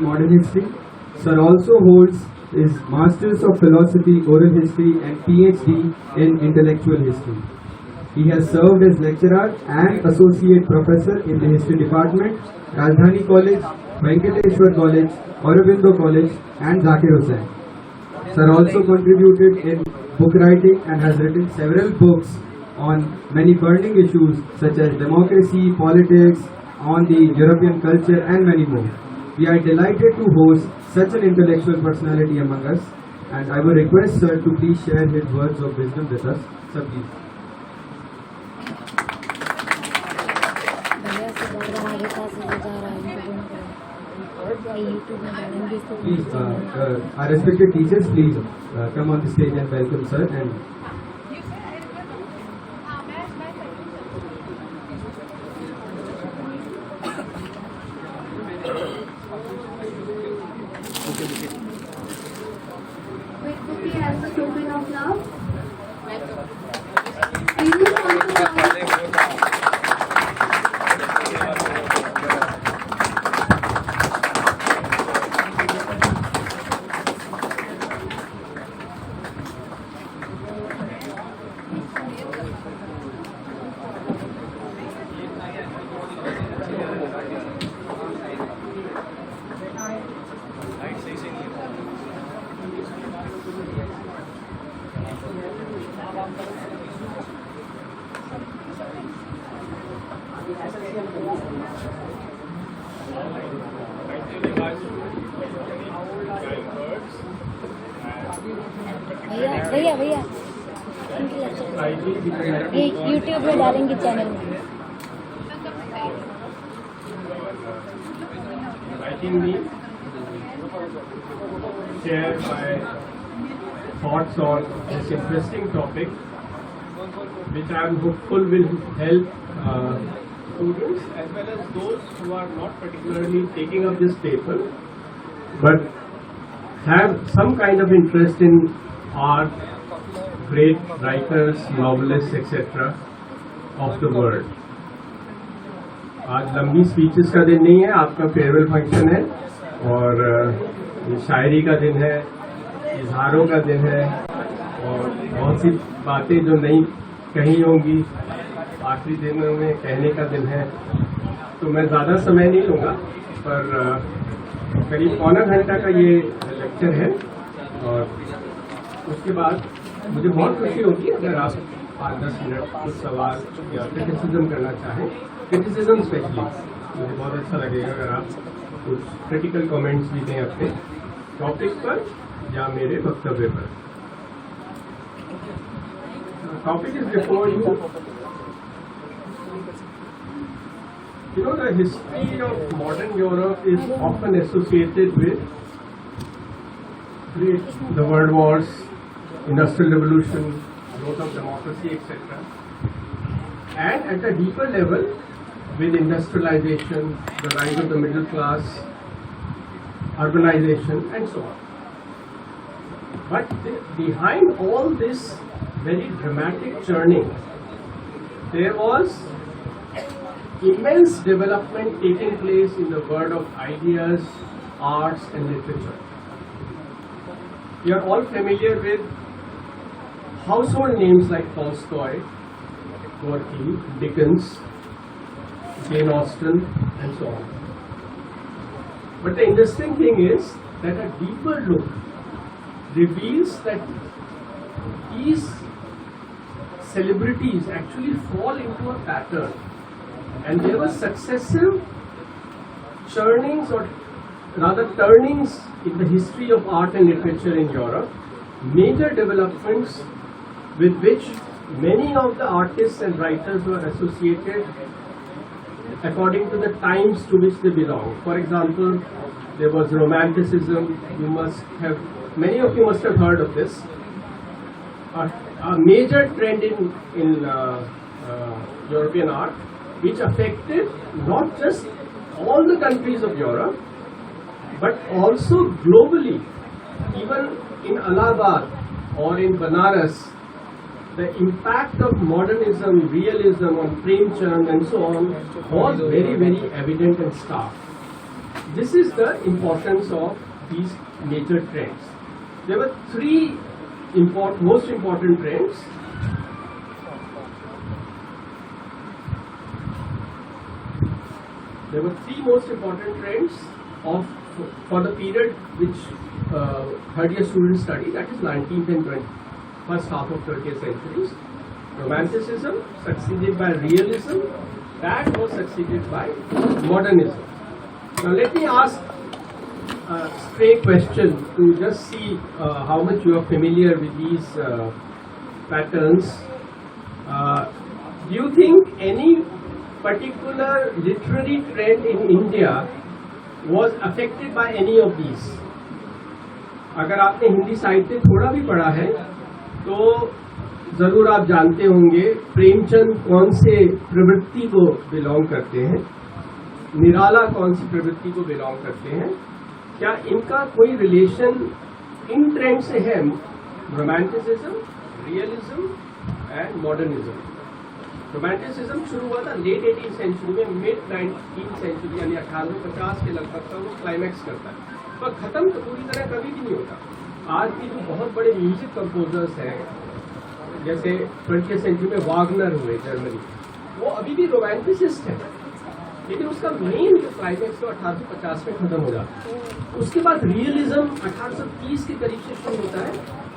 Modern History. Sir also holds his Masters of Philosophy, Oral History and PhD in Intellectual History. He has served as lecturer and associate professor in the History Department, Rajdhani College, Venkateshwar College, Aurobindo College and Zakir Hussain. Sir also contributed in book writing and has written several books on many burning issues such as democracy, politics, on the European culture and many more. We are delighted to host such an intellectual personality among us, and I would request sir to please share his words of wisdom with us. Sir, please. Please, our respected teachers, please come on the stage and welcome sir. And Could we have a token of love? We just want to भैया भैया ये YouTube में डालेंगे channel में. Inviting me share my thoughts on this interesting topic, which I am hopeful will help students as well as those who are not particularly taking up this paper, but have some kind of interest in art, great writers, novelists, etc. of the world. आज लंबी speeches का दिन नहीं है, आपका farewell function है और ये शायरी का दिन है, इजहारों का दिन है और बहुत सी बातें जो नहीं कही होंगी आखिरी दिनों में कहने का दिन है. तो मैं ज़्यादा समय नहीं लूँगा, पर करीब पौना घंटा का ये लेक्चर है और उसके बाद मुझे बहुत खुशी होगी अगर आप 5-10 मिनट कुछ सवाल या क्रिटिसिज्म करना चाहें. क्रिटिसिज्म स्पेशली मुझे बहुत अच्छा लगेगा अगर आप कुछ क्रिटिकल कमेंट्स भी दें अपने टॉपिक पर या मेरे वक्तव्य पर. Topic is before you. You know, the history of modern Europe is often associated with the world wars, industrial revolution, growth of democracy, etc. And at a deeper level, with industrialization, the rise of the middle class, urbanization, and so on. But behind all this very dramatic churning, there was immense development taking place in the world of ideas, arts, and literature. You are all familiar with household names like Tolstoy, Gorky, Dickens, Jane Austen, and so on. But the interesting thing is that a deeper look reveals that these celebrities actually fall into a pattern, and there were successive churnings or rather turnings in the history of art and literature in Europe, major developments with which many of the artists and writers were associated according to the times to which they belong. For example, there was Romanticism. Many of you must have heard of this. A major trend in European art, which affected not just all the countries of Europe, but also globally. Even in Allahabad or in Banaras, the impact of modernism, realism on Premchand and so on was very, very evident and stark. this is the importance of these major trends. There were three most important trends. There were three most important trends for the period which third year students study, that is 19th and 20th, first half of 20th centuries. Romanticism succeeded by realism, that was succeeded by modernism. Now let me ask a straight question to just see how much you are familiar with these patterns. Do you think any particular literary trend in India was affected by any of these? अगर आपने हिंदी साहित्य थोड़ा भी पढ़ा है तो जरूर आप जानते होंगे प्रेमचंद कौन से प्रवृत्ति को बिलोंग करते हैं, निराला कौन सी प्रवृत्ति को बिलोंग करते हैं, क्या इनका कोई रिलेशन इन ट्रेंड से है? Romanticism, realism and modernism. Romanticism शुरू हुआ था लेट 18th सेंचुरी में, मिड 19th सेंचुरी यानी 1850 के लगभग का वो क्लाइमैक्स करता है, पर खत्म तो पूरी तरह कभी भी नहीं होता. आज भी जो बहुत बड़े म्यूजिक कंपोजर्स हैं, जैसे 20th सेंचुरी में वागनर हुए जर्मनी, वो अभी भी रोमांटिसिस्ट है, लेकिन उसका मेन जो क्लाइमैक्स तो 1850 में खत्म हो जाता है. उसके बाद रियलिज्म 1830 के करीब से शुरू होता है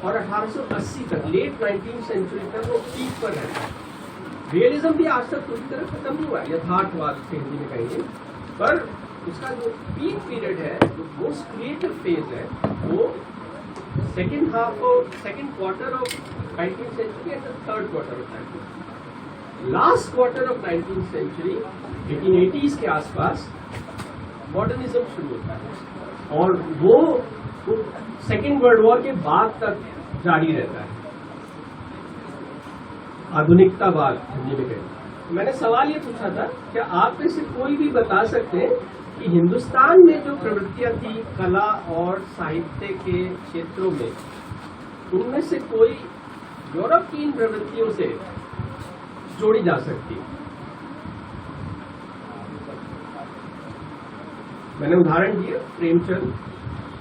और 1880 तक, लेट 19th सेंचुरी तक वो पीक पर रहता है. रियलिज्म भी आज तक पूरी तरह खत्म नहीं हुआ, यथार्थवाद से हिंदी में कहेंगे, पर उसका जो पीक पीरियड है, जो मोस्ट क्रिएटिव फेज है, वो second quarter of 19th century and third quarter of 19th. Last quarter of 19th century 1880s के आसपास मॉडर्निज्म शुरू होता है और वो सेकेंड वर्ल्ड वॉर के बाद तक जारी रहता है. आधुनिकतावाद हिंदी में कहते. मैंने सवाल ये पूछा था, क्या आप में से कोई भी बता सकते हैं कि हिंदुस्तान में जो प्रवृत्तियां थी कला और साहित्य के क्षेत्रों में, उनमें से कोई यूरोप की इन प्रवृत्तियों से जोड़ी जा सकती है? मैंने उदाहरण दिए, प्रेमचंद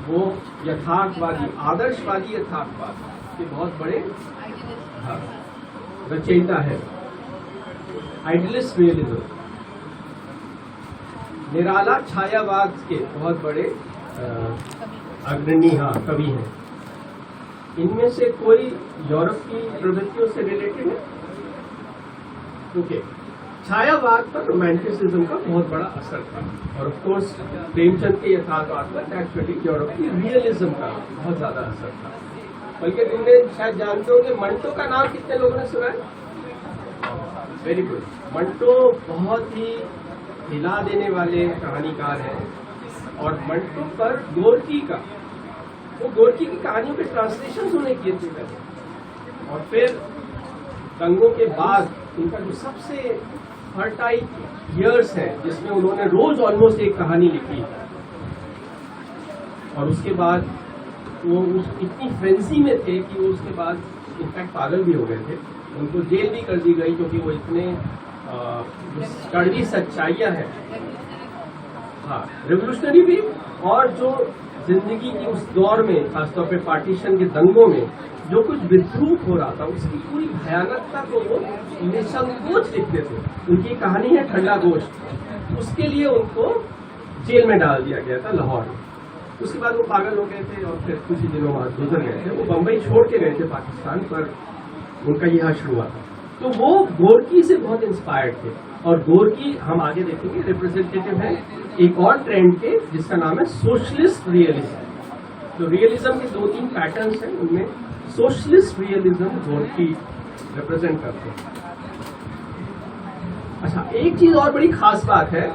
वो यथार्थवादी, आदर्शवादी यथार्थवाद के बहुत बड़े रचयिता है. Idealist realism. निराला छायावाद के बहुत बड़े अग्रणी कवि हैं. इनमें से कोई यूरोप की प्रवृत्तियों से रिलेटेड है? ओके. छायावाद पर रोमांटिसिज्म का बहुत बड़ा असर था और ऑफ कोर्स प्रेमचंद के यथार्थवाद पर नेचुरली यूरोप की रियलिज्म का बहुत ज्यादा असर था. बल्कि तुमने शायद जानते हो कि मंटो का नाम कितने लोगों ने सुना है? Very good. मंटो बहुत ही हिला देने वाले कहानीकार हैं और मंटो पर गोरकी की कहानियों के ट्रांसलेशन होने किए थे पहले, और फिर दंगों के बाद उनका जो सबसे फर्टाइल ईयर्स है जिसमें उन्होंने रोज ऑलमोस्ट एक कहानी लिखी, और उसके बाद वो इतनी फ्रेंसी में थे कि वो उसके बाद इनफैक्ट पागल भी हो गए थे. उनको जेल भी कर दी गई क्योंकि वो इतने कड़वी सच्चाइयां हैं. हाँ, रेवोल्यूशनरी भी, और जो जिंदगी की उस दौर में खासतौर पे पार्टीशन के दंगों में जो कुछ विद्रूप हो रहा था, उसकी पूरी भयानकता को वो निसंकोच लिखते थे. उनकी कहानी है ठंडा गोश्त. उसके लिए उनको जेल में डाल दिया गया था लाहौर में. उसके बाद वो पागल हो गए थे और फिर कुछ ही दिनों बाद गुजर गए थे. वो बम्बई छोड़ के गए थे पाकिस्तान, पर उनका यहाँ शुरू हुआ था. तो वो गोरकी से बहुत इंस्पायर्ड थे, और गोरकी हम आगे देखेंगे रिप्रेजेंटेटिव है एक और ट्रेंड के जिसका नाम है सोशलिस्ट रियलिज्म. तो रियलिज्म के 2-3 पैटर्न्स हैं, उनमें सोशलिस्ट रियलिज्म गोरकी रिप्रेजेंट करते हैं. अच्छा, एक चीज और बड़ी खास बात है,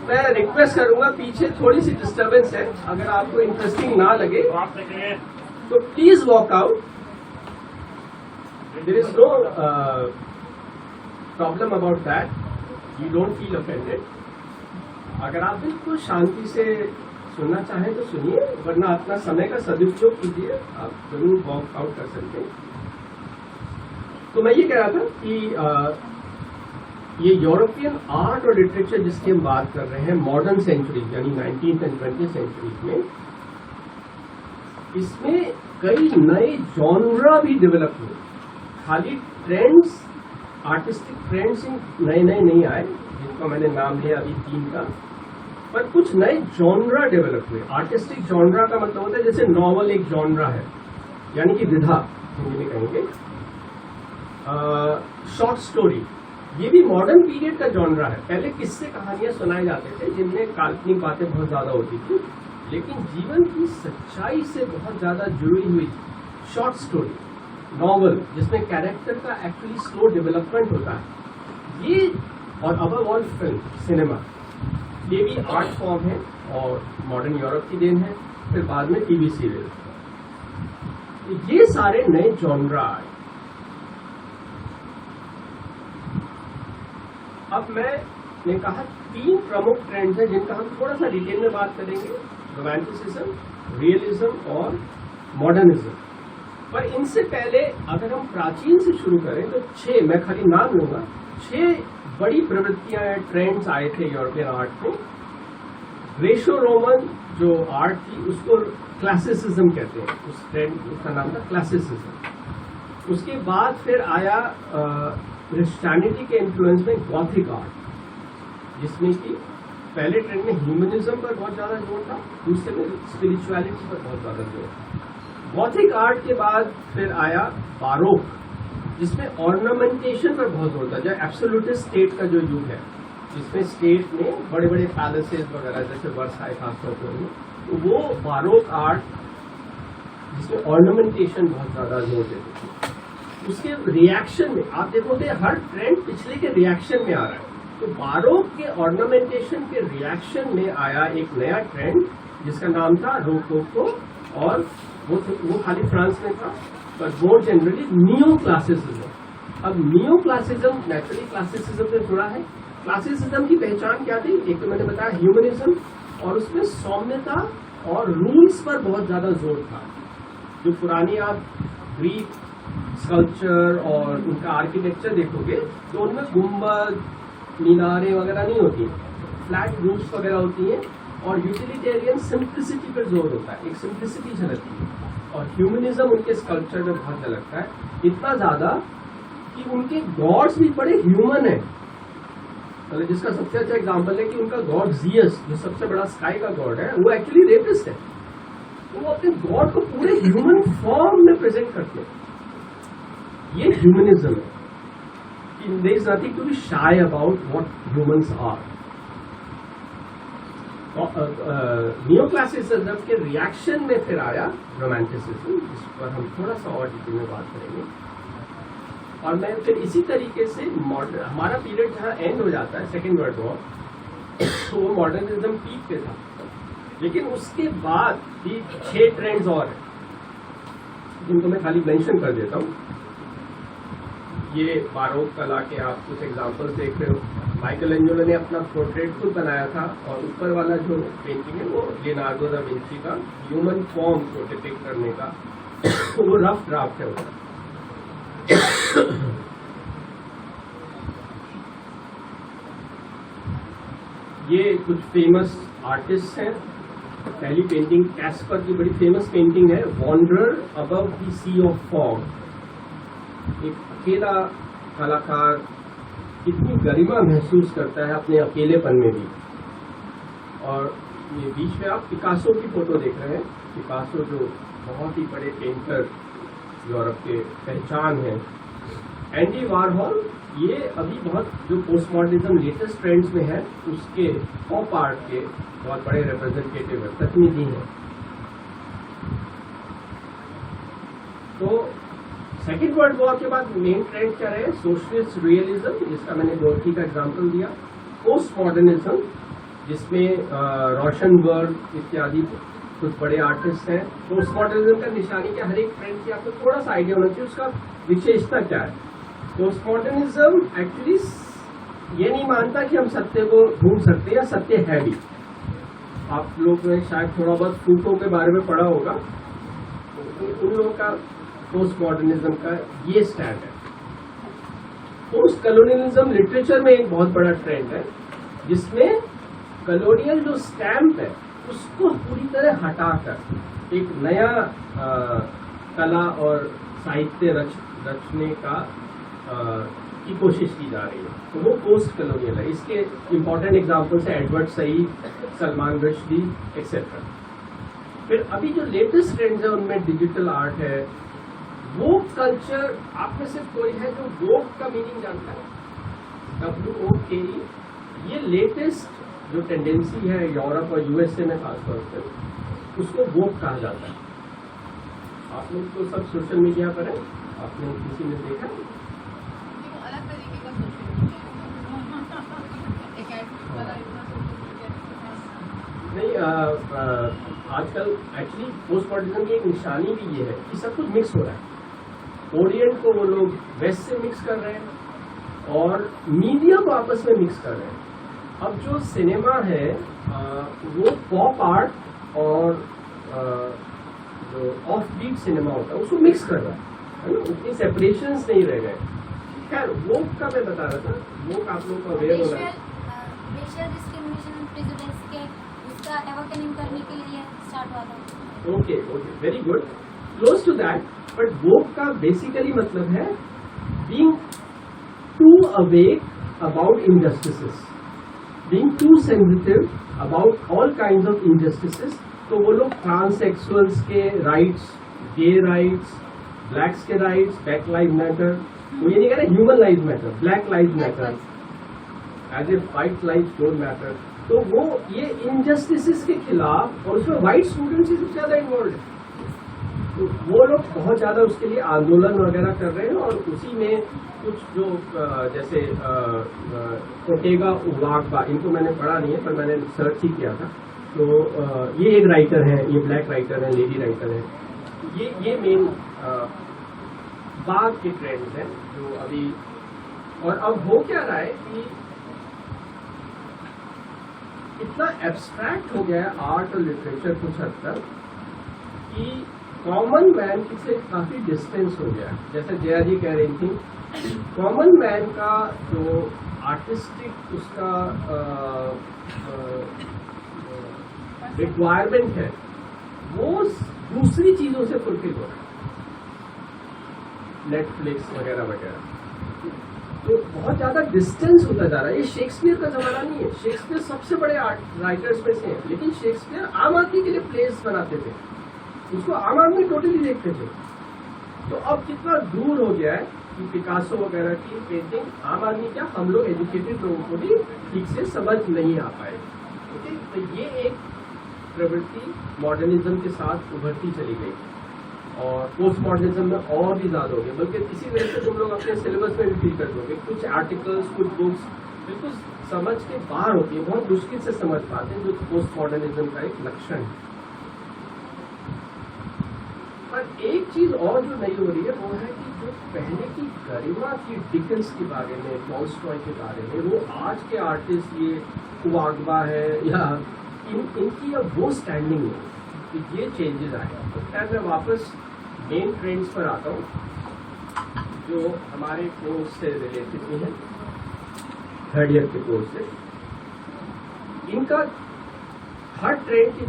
मैं रिक्वेस्ट करूंगा, पीछे थोड़ी सी डिस्टर्बेंस है, अगर आपको इंटरेस्टिंग ना लगे तो please walk out. There is no problem about that, you don't feel offended. अगर आप बिल्कुल शांति से सुनना चाहें तो सुनिए, वरना अपना समय का सदुपयोग कीजिए, आप जरूर वॉक आउट कर सकते हैं. तो मैं ये कह रहा था कि ये यूरोपियन आर्ट और लिटरेचर जिसकी हम बात कर रहे हैं मॉडर्न सेंचुरी यानी 19th एंड 20th सेंचुरी में, इसमें कई नए जॉनरा भी डेवलप हुए। खाली ट्रेंड्स, आर्टिस्टिक ट्रेंड्स नए नए नहीं आए, जिसका मैंने नाम लिया अभी 3 का, पर कुछ नए जॉनरा डेवलप हुए। आर्टिस्टिक जॉनरा का मतलब होता है जैसे नॉवल एक जॉनरा है, यानी कि विधा हिंदी में कहेंगे। शॉर्ट स्टोरी ये भी मॉडर्न पीरियड का जॉनरा है। पहले किस्से कहानियां सुनाए जाते थे जिनमें काल्पनिक बातें बहुत ज्यादा होती थी, लेकिन जीवन की सच्चाई से बहुत ज्यादा जुड़ी हुई शॉर्ट स्टोरी, नॉवल जिसमें कैरेक्टर का एक्चुअली स्लो डेवलपमेंट होता है, ये और अबव ऑल फिल्म, सिनेमा, ये भी आर्ट फॉर्म है और मॉडर्न यूरोप की देन है। फिर बाद में टीवी सीरियल, ये सारे नए जॉनरा आए। अब मैंने कहा 3 प्रमुख ट्रेंड्स हैं जिनका हम थोड़ा सा डिटेल में बात करेंगे, रोमांटिसिज्म, रियलिज्म और मॉडर्निज्म। पर इनसे पहले अगर हम प्राचीन से शुरू करें तो 6, मैं खाली नाम लूंगा, 6 बड़ी प्रवृत्तियां, ट्रेंड्स आए थे यूरोपियन आर्ट में। ग्रेशो रोमन जो आर्ट थी उसको क्लासिसिज्म कहते हैं, उस ट्रेंड उसका नाम था क्लासिसिज्म। उसके बाद फिर आया क्रिश्चियनिटी के इन्फ्लुएंस में गॉथिक आर्ट, जिसमें कि पहले ट्रेंड में ह्यूमनिज्म पर बहुत ज्यादा जोर था, दूसरे में स्पिरिचुअलिटी पर बहुत ज्यादा जोर था। गॉथिक आर्ट के बाद फिर आया बारोक, जिसमें ऑर्नामेंटेशन पर बहुत जोर था, जो एब्सोल्यूटिस्ट स्टेट का जो युग है, जिसमें स्टेट में बड़े बड़े पैलेसेस वगैरह जैसे वर्साई खासतौर पर, तो वो बारोक आर्ट जिसमें ऑर्नामेंटेशन बहुत ज्यादा जोर देते थे। उसके रिएक्शन में आप देखोगे हर ट्रेंड पिछले के रिएक्शन में आ रहा है, तो बारोक के ऑर्नामेंटेशन के रिएक्शन में आया एक नया ट्रेंड जिसका नाम था रोकोको, और वो खाली फ्रांस में था, पर मोर जनरली नियो क्लासिसिज्म। अब नियो क्लासिज्म नेचुरली क्लासिसिज्म से जुड़ा है। क्लासिसिज्म की पहचान क्या थी? एक तो मैंने बताया ह्यूमनिज्म, और उसमें सौम्यता और रूल्स पर बहुत ज्यादा जोर था। जो पुरानी आप ग्रीक स्कल्पचर और उनका आर्किटेक्चर देखोगे तो उनमें गुंबद, मीनारें वगैरह नहीं होती, फ्लैट रूफ्स वगैरह होती हैं, और यूटिलिटेरियन सिंप्लिसिटी पर जोर होता है, एक सिंप्लिसिटी झलकती है। और ह्यूमनिज्म उनके स्कल्पचर में बहुत झलकता है, इतना ज्यादा कि उनके गॉड्स भी बड़े ह्यूमन है। मतलब जिसका सबसे अच्छा एग्जांपल है कि उनका गॉड जियस, जो सबसे बड़ा स्काई का गॉड है, वो एक्चुअली रेपिस्ट है। तो वो अपने गॉड को पूरे ह्यूमन फॉर्म में प्रेजेंट करते हैं। ये ह्यूमनिज्म है कि there is nothing to be shy about what humans are. Neoclassicism के रिएक्शन में फिर आया रोमांटिसिज्म, जिस पर हम थोड़ा सा और डिटेल में बात करेंगे। और मैं फिर इसी तरीके से हमारा पीरियड जहाँ एंड हो जाता है, सेकेंड वर्ल्ड वॉर, तो वो मॉडर्निज्म पीक पे था। लेकिन उसके बाद भी 6 ट्रेंड्स और हैं जिनको मैं खाली मेंशन कर देता हूँ। ये बारोक कला के आप कुछ एग्जांपल देख रहे हो। माइकल एंजेलो ने अपना पोर्ट्रेट खुद बनाया था, और ऊपर वाला जो पेंटिंग है वो लियोनार्डो दा विंची का ह्यूमन फॉर्म को डिपिक्ट करने का वो रफ ड्राफ्ट है उसका। ये कुछ फेमस आर्टिस्ट हैं। पहली पेंटिंग कैस्पर की बड़ी फेमस पेंटिंग है, wanderer above the sea of fog. एक अकेला कलाकार कितनी गरिमा महसूस करता है अपने अकेलेपन में भी। और ये बीच में आप पिकासो की फोटो देख रहे हैं। पिकासो जो बहुत ही बड़े पेंटर यूरोप के पहचान है। एंडी वारहॉल, ये अभी बहुत जो पोस्ट लेटेस्ट ट्रेंड्स में है उसके पॉप आर्ट के बहुत बड़े रिप्रेजेंटेटिव है, प्रतिनिधि हैं। तो सेकेंड वर्ल्ड वॉर के बाद मेन ट्रेंड क्या रहे? सोशलिस्ट रियलिज्म, जिसका मैंने डॉर्की का एग्जांपल दिया। पोस्ट मॉडर्निज्म, जिसमें रोशनबर्ग इत्यादि कुछ बड़े आर्टिस्ट हैं। पोस्ट मॉडर्निज्म का निशानी क्या? हर एक ट्रेंड की आपको थोड़ा सा आइडिया होना चाहिए उसका विशेषता क्या है। पोस्ट मॉडर्निज्म एक्चुअली ये नहीं मानता कि हम सत्य को ढूंढ सकते हैं या सत्य है भी। आप लोग ने शायद थोड़ा बहुत फूकों के बारे में पढ़ा होगा, उन लोगों का पोस्ट मॉडर्निज्म का ये स्टैंड है। पोस्ट कॉलोनियलिज्म लिटरेचर में एक बहुत बड़ा ट्रेंड है जिसमें कॉलोनियल जो स्टैम्प है उसको पूरी तरह हटाकर एक नया कला और साहित्य रचने का की कोशिश की जा रही है, तो वो पोस्ट कॉलोनियल है। इसके इम्पोर्टेंट एग्जाम्पल्स है Edward Said, Salman Rushdie etcetera. फिर अभी जो लेटेस्ट ट्रेंड्स है उनमें डिजिटल आर्ट है, वोक कल्चर। आप में से कोई है जो वोक का मीनिंग जानता है? WOKE। ये लेटेस्ट जो टेंडेंसी है यूरोप और USA में खासतौर पर, उसको वोक कहा जाता है। आप लोग तो सब सोशल मीडिया पर है, आपने किसी ने देखा? अलग तरीके का सोशल नहीं, आजकल एक्चुअली पोस्ट मॉडर्निज्म की एक निशानी भी ये है कि सब कुछ मिक्स हो रहा है। ओरिएंट को वो लोग वेस्ट से मिक्स कर रहे हैं और मीडिया को आपस में मिक्स कर रहे हैं। अब जो सिनेमा है वो पॉप आर्ट और जो ऑफ बीट सिनेमा होता है उसको मिक्स कर रहा है ना, उतनी सेपरेशंस नहीं रह गए। खैर वो का मैं बता रहा था, वो आप लोगों को अवेयर होना है। रेशियल डिस्क्रिमिनेशन प्रेजुडिस के उसका एवोकनिंग करने के लिए स्टार्ट हुआ था। Okay, very good, close to that. But woke का बेसिकली मतलब है being too awake about injustices, being too sensitive about all kinds of injustices. तो वो लोग ट्रांससेक्सुअल्स के राइट्स, गे राइट्स, ब्लैक्स के राइट्स, ब्लैक लाइव मैटर, वो ये नहीं कह रहे human live matter, black live matter, as a white life don't matter. तो वो ये इनजस्टिसेस के खिलाफ, और उसमें वाइट स्टूडेंट्स ही सबसे ज्यादा इन्वॉल्व है, तो वो लोग बहुत ज्यादा उसके लिए आंदोलन वगैरह कर रहे हैं। और उसी में कुछ जो जैसे ओटेगा उवाग्बा, इनको मैंने पढ़ा नहीं है पर मैंने सर्च ही किया था, तो ये एक राइटर है, ये ब्लैक राइटर है, लेडी राइटर है। ये मेन बाद के ट्रेंड्स हैं जो अभी। और अब हो क्या रहा है कि इतना एब्स्ट्रैक्ट हो गया है आर्ट और लिटरेचर कुछ हद तक कि कॉमन मैन से काफी डिस्टेंस हो गया है। जैसे जया जी कह रही थी, कॉमन मैन का जो आर्टिस्टिक उसका रिक्वायरमेंट है वो दूसरी चीजों से फुलफिल हो रहा है, नेटफ्लिक्स वगैरह वगैरह। तो बहुत ज्यादा डिस्टेंस होता जा रहा है। ये शेक्सपियर का जमाना नहीं है, शेक्सपियर सबसे बड़े आर्ट राइटर्स में से हैं, लेकिन शेक्सपियर आम आदमी के लिए प्लेस बनाते थे, उसको आम आदमी टोटली देखते थे। तो अब कितना दूर हो गया है कि पिकासो वगैरह की पेंटिंग आम आदमी क्या, हम लोग एजुकेटेड लोगों को भी ठीक से समझ नहीं आ पाए। ओके, तो ये एक प्रवृत्ति मॉडर्निज्म के साथ उभरती चली गई और पोस्ट मॉडर्निज्म में और भी ज्यादा हो गया। बल्कि इसी वजह से तुम लोग अपने सिलेबस में भी फील कर दोगे, कुछ आर्टिकल्स, कुछ बुक्स बिल्कुल समझ के बाहर होती है, बहुत मुश्किल से समझ पाते हैं, जो पोस्ट मॉडर्निज्म का एक लक्षण है। पर एक चीज और जो नई हो रही है वो है कि जो पहले की गरिमा थी डिकेंस के बारे में, टॉल्स्टॉय के बारे में, वो आज के आर्टिस्ट ये कुवाग्बा है या इनकी अब वो स्टैंडिंग है कि ये चेंजेस आएगा। तो खैर मैं वापस मेन ट्रेंड्स पर आता हूँ जो हमारे कोर्स से रिलेटेड भी है, थर्ड ईयर के कोर्स से। इनका हर ट्रेंड के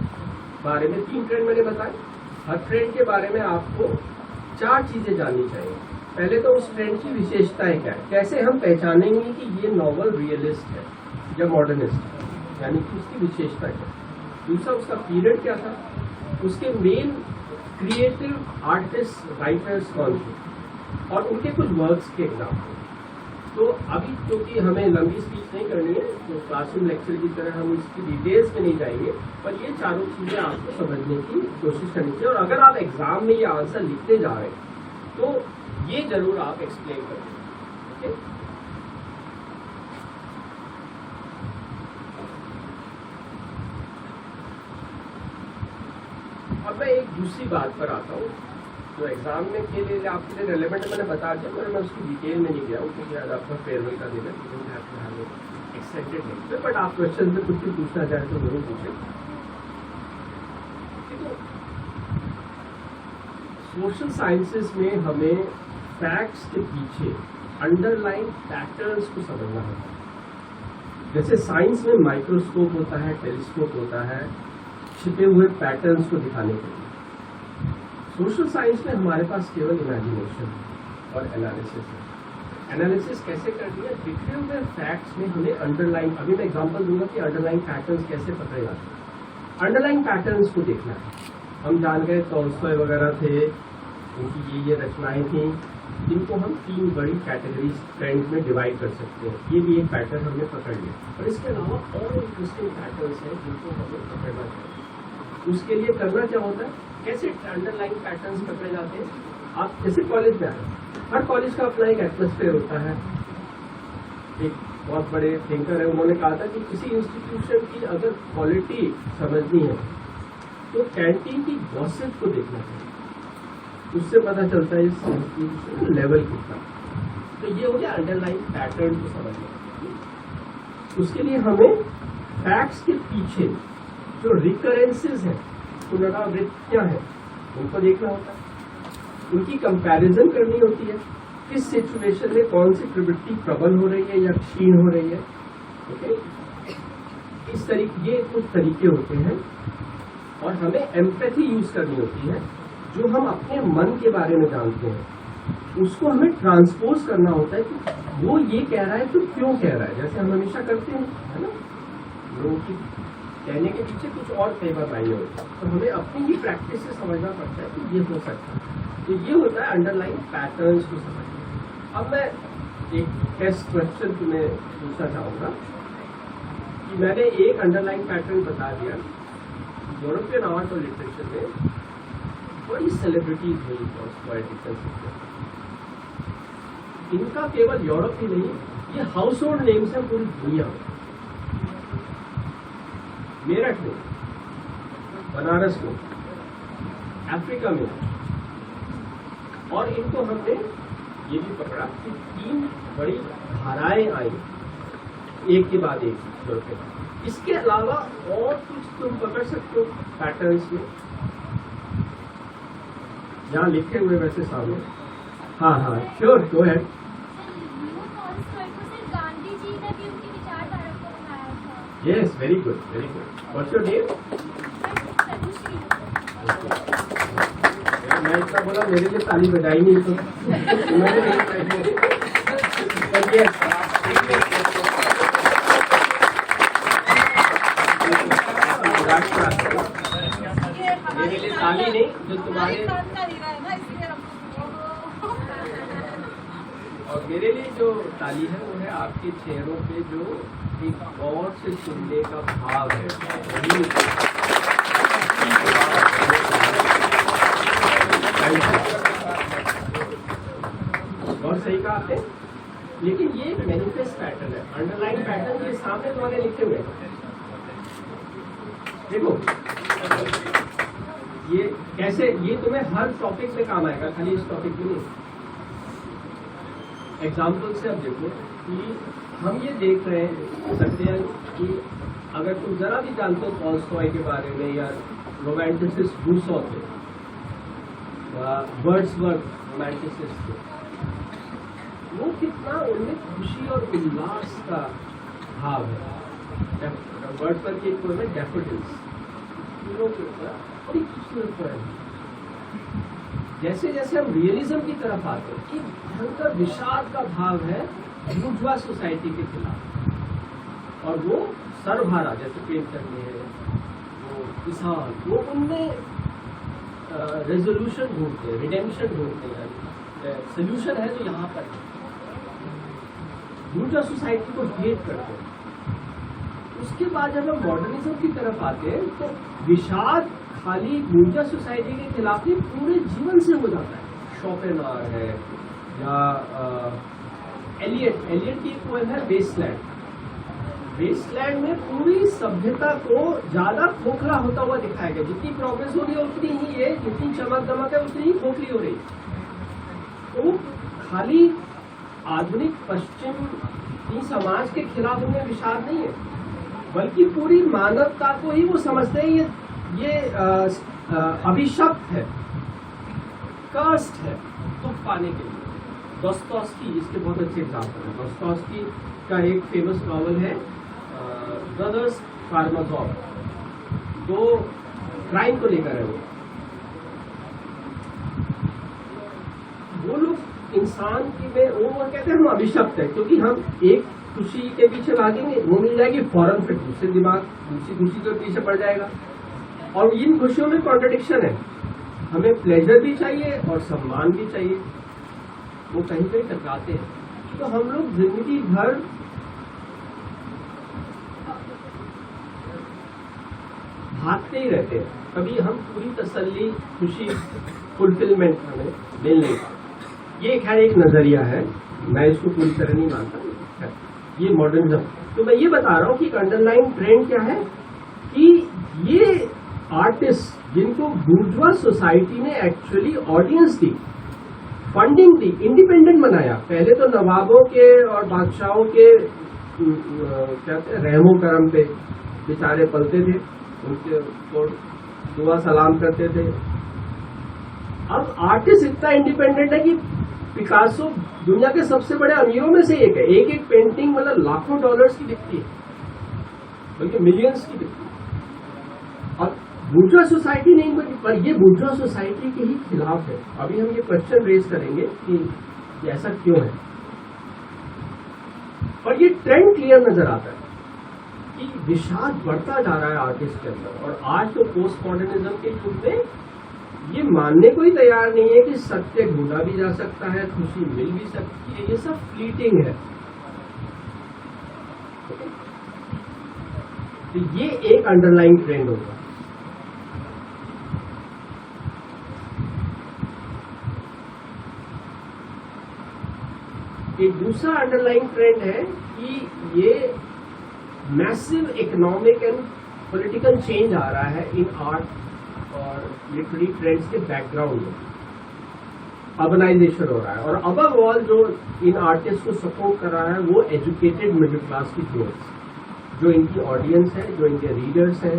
बारे में 3 ट्रेंड मैंने बताए, हर ट्रेंड के बारे में आपको 4 चीजें जाननी चाहिए। पहले तो उस ट्रेंड की विशेषताएं क्या है, कैसे हम पहचानेंगे कि ये नॉवल रियलिस्ट है या मॉडर्निस्ट है, यानी कि उसकी विशेषता क्या है। दूसरा, उसका पीरियड क्या था, उसके मेन क्रिएटिव आर्टिस्ट राइटर्स कौन थे और उनके कुछ वर्क्स के एग्जाम्पल। तो अभी क्योंकि हमें लंबी स्पीच नहीं करनी है, तो क्लासरूम लेक्चर की तरह हम इसकी डिटेल्स में नहीं जाएंगे, पर ये चारों चीजें आपको समझने की कोशिश करनी चाहिए। और अगर आप एग्जाम में ये आंसर लिखते जा रहे हैं तो ये जरूर आप एक्सप्लेन करें। ओके, अब मैं एक दूसरी बात पर आता हूँ जो एग्जाम में के लिए आपके लिए रेलेवेंट है, मैंने बता दिया, पर मैं उसकी डिटेल में नहीं गया हूँ क्योंकि आज आपका फेयरवेल का दिन है, एक्साइटेड नहीं। बट आप क्वेश्चन में कुछ भी पूछना चाहें तो जरूर पूछें। सोशल साइंसेस में हमें फैक्ट्स के पीछे अंडरलाइन पैटर्न्स को समझना होता है। जैसे साइंस में माइक्रोस्कोप होता है, टेलीस्कोप होता है, छिपे हुए पैटर्न्स को दिखाने के लिए। सोशल साइंस में हमारे पास केवल इमेजिनेशन और एनालिसिस है। एनालिसिस कैसे करनी है? दिखे हुए फैक्ट्स में हमें अंडरलाइन, अभी मैं एग्जांपल दूंगा कि अंडरलाइन पैटर्न्स कैसे पकड़े जाते हैं। अंडरलाइन पैटर्न्स को देखना है। हम जान गए टॉल्स्टॉय वगैरह थे, उनकी ये रचनाएं थी, इनको हम 3 बड़ी कैटेगरीज ट्रेंड में डिवाइड कर सकते हैं। ये भी एक पैटर्न हमने पकड़ लिया, और इसके अलावा और इंटरेस्टिंग पैटर्न्स हैं जिनको हमें पकड़ना चाहिए। उसके लिए करना क्या होता है? कैसे अंडरलाइन पैटर्न्स पकड़े जाते हैं? आप जैसे कॉलेज में आए, हर कॉलेज का अपना एक एटमॉस्फेयर होता है। एक बहुत बड़े थिंकर है, उन्होंने कहा था कि किसी इंस्टीट्यूशन की अगर क्वालिटी समझनी है तो कैंटीन की गॉसिप को देखना चाहिए, उससे पता चलता है इस इंस्टीट्यूशन लेवल कितना। तो ये हो गया अंडरलाइन पैटर्न को समझना। उसके लिए हमें फैक्ट्स के पीछे जो रिकरेंसेस हैं, पुनरावृत्तियां हैं, उनको देखना होता है। उनकी कंपैरिजन करनी होती है, किस सिचुएशन में कौन सी प्रवृत्ति प्रबल हो रही है या क्षीण हो रही है। ओके, इस तरीके, ये कुछ तरीके होते हैं। और हमें एम्पैथी यूज करनी होती है, जो हम अपने मन के बारे में जानते हैं उसको हमें ट्रांसपोज करना होता है कि वो ये कह रहा है तो क्यों कह रहा है, जैसे हम हमेशा करते हैं, है ना। लोगों की कहने के पीछे कुछ और फेवर नहीं होता, तो हमें अपनी ही प्रैक्टिस से समझना पड़ता है कि ये हो सकता है। तो ये होता है अंडरलाइन पैटर्न्स को समझना। अब मैं एक टेस्ट क्वेश्चन तुम्हें पूछना चाहूंगा कि मैंने एक अंडरलाइन पैटर्न बता दिया। यूरोपियन आर्ट और लिटरेचर में बड़ी सेलिब्रिटीज हुई पोएटिकल सिस्टम। इनका केवल यूरोप ही नहीं, ये हाउस होल्ड नेम्स है पूरी दुनिया में। मेरठ में, बनारस में, अफ्रीका में, और इनको हमने ये भी पकड़ा कि 3 बड़ी धाराएं आई एक के बाद एक यूरोपियन। इसके अलावा और कुछ तुम पकड़ सकते हो पैटर्न्स में, यहाँ लिखे हुए वैसे सामने। हाँ हाँ, sure, go ahead. Gandhi ji ने भी उनकी विचारधारा को बनाया था। Yes, very good, very good. What's your name? मैं इतना बोला, मेरे लिए ताली बजाई नहीं तो मैंने नहीं। मेरे लिए ताली नहीं, जो तुम्हारे और मेरे लिए जो ताली है वो है आपके चेहरों पे जो एक गौर से सुनने का भाव है। बहुत सही कहा आपने। लेकिन ये मैनिफेस्ट पैटर्न है, अंडरलाइन पैटर्न के सामने तुम्हारे लिखे हुए हैं। देखो ये कैसे, ये तुम्हें हर टॉपिक में काम आएगा, खाली इस टॉपिक में नहीं। एग्जाम्पल से अब देखो कि हम ये देख रहे सकते हैं कि अगर तुम जरा भी जानते हो टॉल्स्टॉय के बारे में या रोमांटिसिस्ट रूसो थे, वर्ड्सवर्थ रोमांटिसिस्ट थे, वो कितना उनमें खुशी और उल्लास का भाव है। वर्ड्सवर्थ की एक पोएम है डैफोडिल्स, फूलों के ऊपर बड़ी खूबसूरत पोएम है। जैसे जैसे हम रियलिज्म की तरफ आते हैं कि भयंकर विषाद का भाव है बुर्जुआ सोसाइटी के खिलाफ, और वो सर्वहारा जैसे पेंट करते हैं, वो किसान, वो उनमें रेजोल्यूशन ढूंढते हैं, रिडेम्पशन ढूंढते हैं, सोल्यूशन है जो यहाँ पर बुर्जुआ सोसाइटी को हेट करते हैं। उसके बाद जब हम मॉडर्निज्म की तरफ आते हैं तो विषाद खाली बुर्जुआ सोसाइटी के खिलाफ नहीं, पूरे जीवन से हो जाता है। शोपेनहावर है या एलियट की एक पोएम है वेस्टलैंड। वेस्टलैंड में पूरी सभ्यता को ज्यादा खोखला होता हुआ दिखाया गया। जितनी प्रोग्रेस हो रही है उतनी ही ये, जितनी चमक दमक है उतनी ही खोखली हो रही है। तो खाली आधुनिक पश्चिमी समाज के खिलाफ उनमें विषाद नहीं है, बल्कि पूरी मानवता को ही वो समझते हैं ये अभिशप्त है, कर्स्ट है दुख पाने के लिए, दोस्तोव्स्की इसके बहुत अच्छे एग्जाम्पल है। दोस्तोव्स्की का एक फेमस नॉवल है ब्रदर्स कारामाज़ोव, दो क्राइम को लेकर है वो लोग इंसान की में वो कहते हैं हम अभिशप्त है, क्योंकि हम एक खुशी के पीछे भागेंगे वो मिल जाएगी, फौरन फिर दूसरे दिमाग दूसरी खुशी के पीछे पड़ जाएगा। और इन खुशियों में कॉन्ट्रडिक्शन है, हमें प्लेजर भी चाहिए और सम्मान भी चाहिए, वो कहीं कहीं टकराते हैं। तो हम लोग जिंदगी भर भागते ही रहते हैं, कभी हम पूरी तसल्ली खुशी फुलफिलमेंट हमें मिल नहीं पाता। ये खैर एक नजरिया है, मैं इसको पूरी तरह नहीं मानता, ये मॉडर्निज्म। तो मैं ये बता रहा हूँ कि अंडरलाइन ट्रेंड क्या है कि ये आर्टिस्ट जिनको बुर्जुआ सोसाइटी ने एक्चुअली ऑडियंस दी, फंडिंग दी, इंडिपेंडेंट बनाया। पहले तो नवाबों के और बादशाहों के कहते हैं रहमो करम पे बेचारे पलते थे, उनके को दुआ सलाम करते थे। अब आर्टिस्ट इतना इंडिपेंडेंट है कि पिकासो दुनिया के सबसे बड़े अमीरों में से एक है, एक एक पेंटिंग मतलब लाखों डॉलर्स की बिकती है, बल्कि मिलियंस की बिकती है। और बुर्जुआ सोसाइटी नहीं बनी, पर ये बुर्जुआ सोसाइटी के ही खिलाफ है। अभी हम ये क्वेश्चन रेज करेंगे कि ऐसा क्यों है, और ये ट्रेंड क्लियर नजर आता है कि विषाद बढ़ता जा रहा है आर्टिस्ट के अंदर। और आज तो पोस्ट मॉडर्निज्म के युग में ये मानने को ही तैयार नहीं है कि सत्य ढूंढा भी जा सकता है, खुशी मिल भी सकती है, ये सब फ्लीटिंग है। तो ये एक अंडरलाइन ट्रेंड होगा। एक दूसरा अंडरलाइन ट्रेंड है कि ये massive economic and political change आ रहा है इन आर्ट और लिटरेरी ट्रेंड्स के बैकग्राउंड में। अर्बनाइजेशन हो रहा है, और अबव ऑल जो इन आर्टिस्ट को सपोर्ट कर रहा है वो एजुकेटेड मिडिल क्लास की ग्रोथ, जो इनकी ऑडियंस है, जो इनके रीडर्स हैं।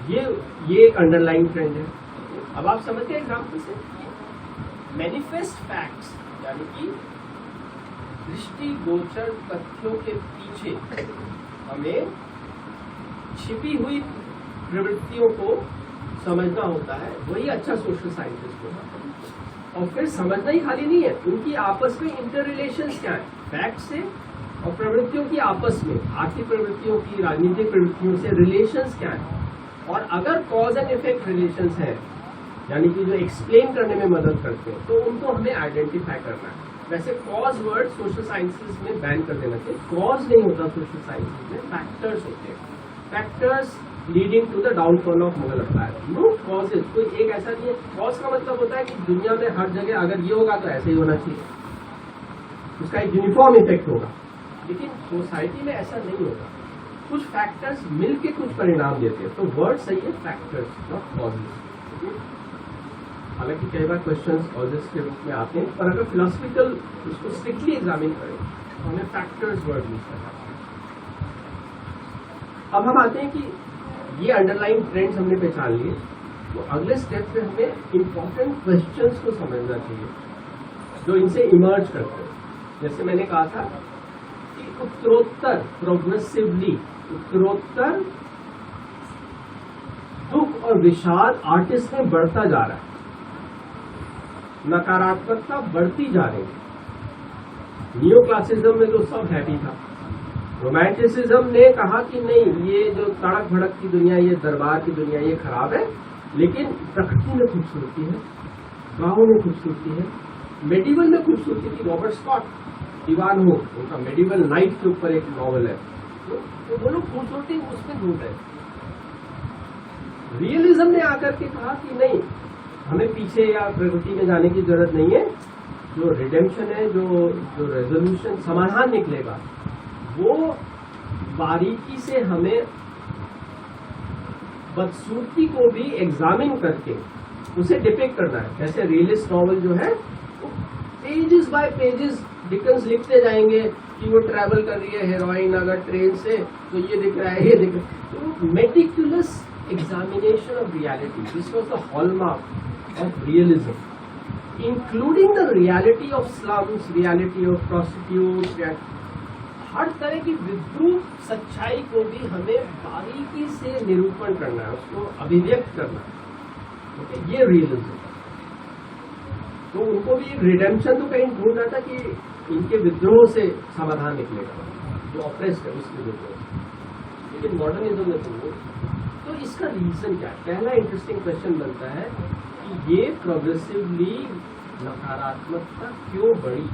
ये एक अंडरलाइन ट्रेंड है। अब आप समझते हैं एग्जाम्पल से, मैनिफेस्ट फैक्ट्स यानी कि दृष्टिगोचर तथ्यों के पीछे हमें छिपी हुई प्रवृत्तियों को समझना होता है, वही अच्छा सोशल साइंटिस्ट होगा। और फिर समझना ही खाली नहीं है, उनकी आपस में इंटर रिलेशंस क्या है, फैक्ट से और प्रवृत्तियों की आपस में, आर्थिक प्रवृत्तियों की, राजनीतिक प्रवृत्तियों से रिलेशंस क्या है। और अगर कॉज एंड इफेक्ट रिलेशंस है, यानी कि जो एक्सप्लेन करने में मदद करते हैं, तो उनको हमें आइडेंटिफाई करना है। वैसे कॉज वर्ड सोशल साइंसेज में बैन कर देना चाहिए। कॉज नहीं होता सोशल साइंसेज में, फैक्टर्स होते हैं। Factors leading to the downfall of Mughal empire. No causes, कोई एक ऐसा नहीं है। कॉज का मतलब होता है कि दुनिया में हर जगह अगर ये होगा तो ऐसे ही होना चाहिए, उसका एक यूनिफॉर्म इफेक्ट होगा। लेकिन सोसाइटी में ऐसा नहीं होगा, कुछ फैक्टर्स मिलके कुछ परिणाम देते हैं। तो वर्ड सही है फैक्टर्स, नॉट कॉजेज। हालांकि कई बार क्वेश्चंस कॉजेज के रूप में आते हैं, पर अगर फिलोसफिकल उसको स्ट्रिक्टली एग्जामिन करें तो हमें फैक्टर्स वर्ड यूज करना चाहिए। अब हम आते हैं कि ये अंडरलाइन ट्रेंड्स हमने पहचान लिए, तो अगले स्टेप पे हमें इंपॉर्टेंट क्वेश्चंस को समझना चाहिए जो इनसे इमर्ज करते हैं। जैसे मैंने कहा था कि उत्तरोत्तर प्रोग्रेसिवली, उत्तरोत्तर दुख और विषाद आर्टिस्ट में बढ़ता जा रहा है, नकारात्मकता बढ़ती जा रही है। नियो क्लासिज्म में तो सब हैप्पी था, रोमांटिसिज्म ने कहा कि नहीं, ये जो तड़क भड़क की दुनिया, ये दरबार की दुनिया, ये खराब है, लेकिन प्रकृति में खूबसूरती है, गाँव में खूबसूरती है। मेडिवल में खूबसूरती थी। रॉबर्ट स्कॉट, दीवान हो, उनका मेडिवल नाइट के ऊपर एक नॉवल है, तो वो लोग खूबसूरती उसमें ढूंढ रहे। रियलिज्म ने आकर के कहा कि नहीं, हमें पीछे या प्रकृति में जाने की जरूरत नहीं है, जो रिडेम्पशन है, जो रेजोल्यूशन, समाधान निकलेगा, वो बारीकी से हमें बदसूरती को भी एग्जामिन करके उसे डिपिक्ट करना है। जैसे रियलिस्ट नॉवल जो है, पेजेस बाय पेजेस डिकन्स लिखते जाएंगे कि वो ट्रैवल कर रही है हीरोइन अगर ट्रेन से, तो ये दिख रहा है, ये दिख रहा है। तो meticulous examination of reality, this was the hallmark of realism. Including the reality of slums, reality of prostitute, हर तरह की विद्रूप सच्चाई को भी हमें बारीकी से निरूपण करना है, उसको अभिव्यक्त करना है। ओके, ये रियलिज्म। तो उनको भी रिडेम्पशन तो कहीं ढूंढना था कि इनके विद्रोह से समाधान निकलेगा, जो ऑप्रेस्ड है उसके विद्रोह से। लेकिन मॉडर्निज्म में तो इसका रीजन क्या है? पहला इंटरेस्टिंग क्वेश्चन बनता है कि ये प्रोग्रेसिवली नकारात्मकता क्यों बढ़ी।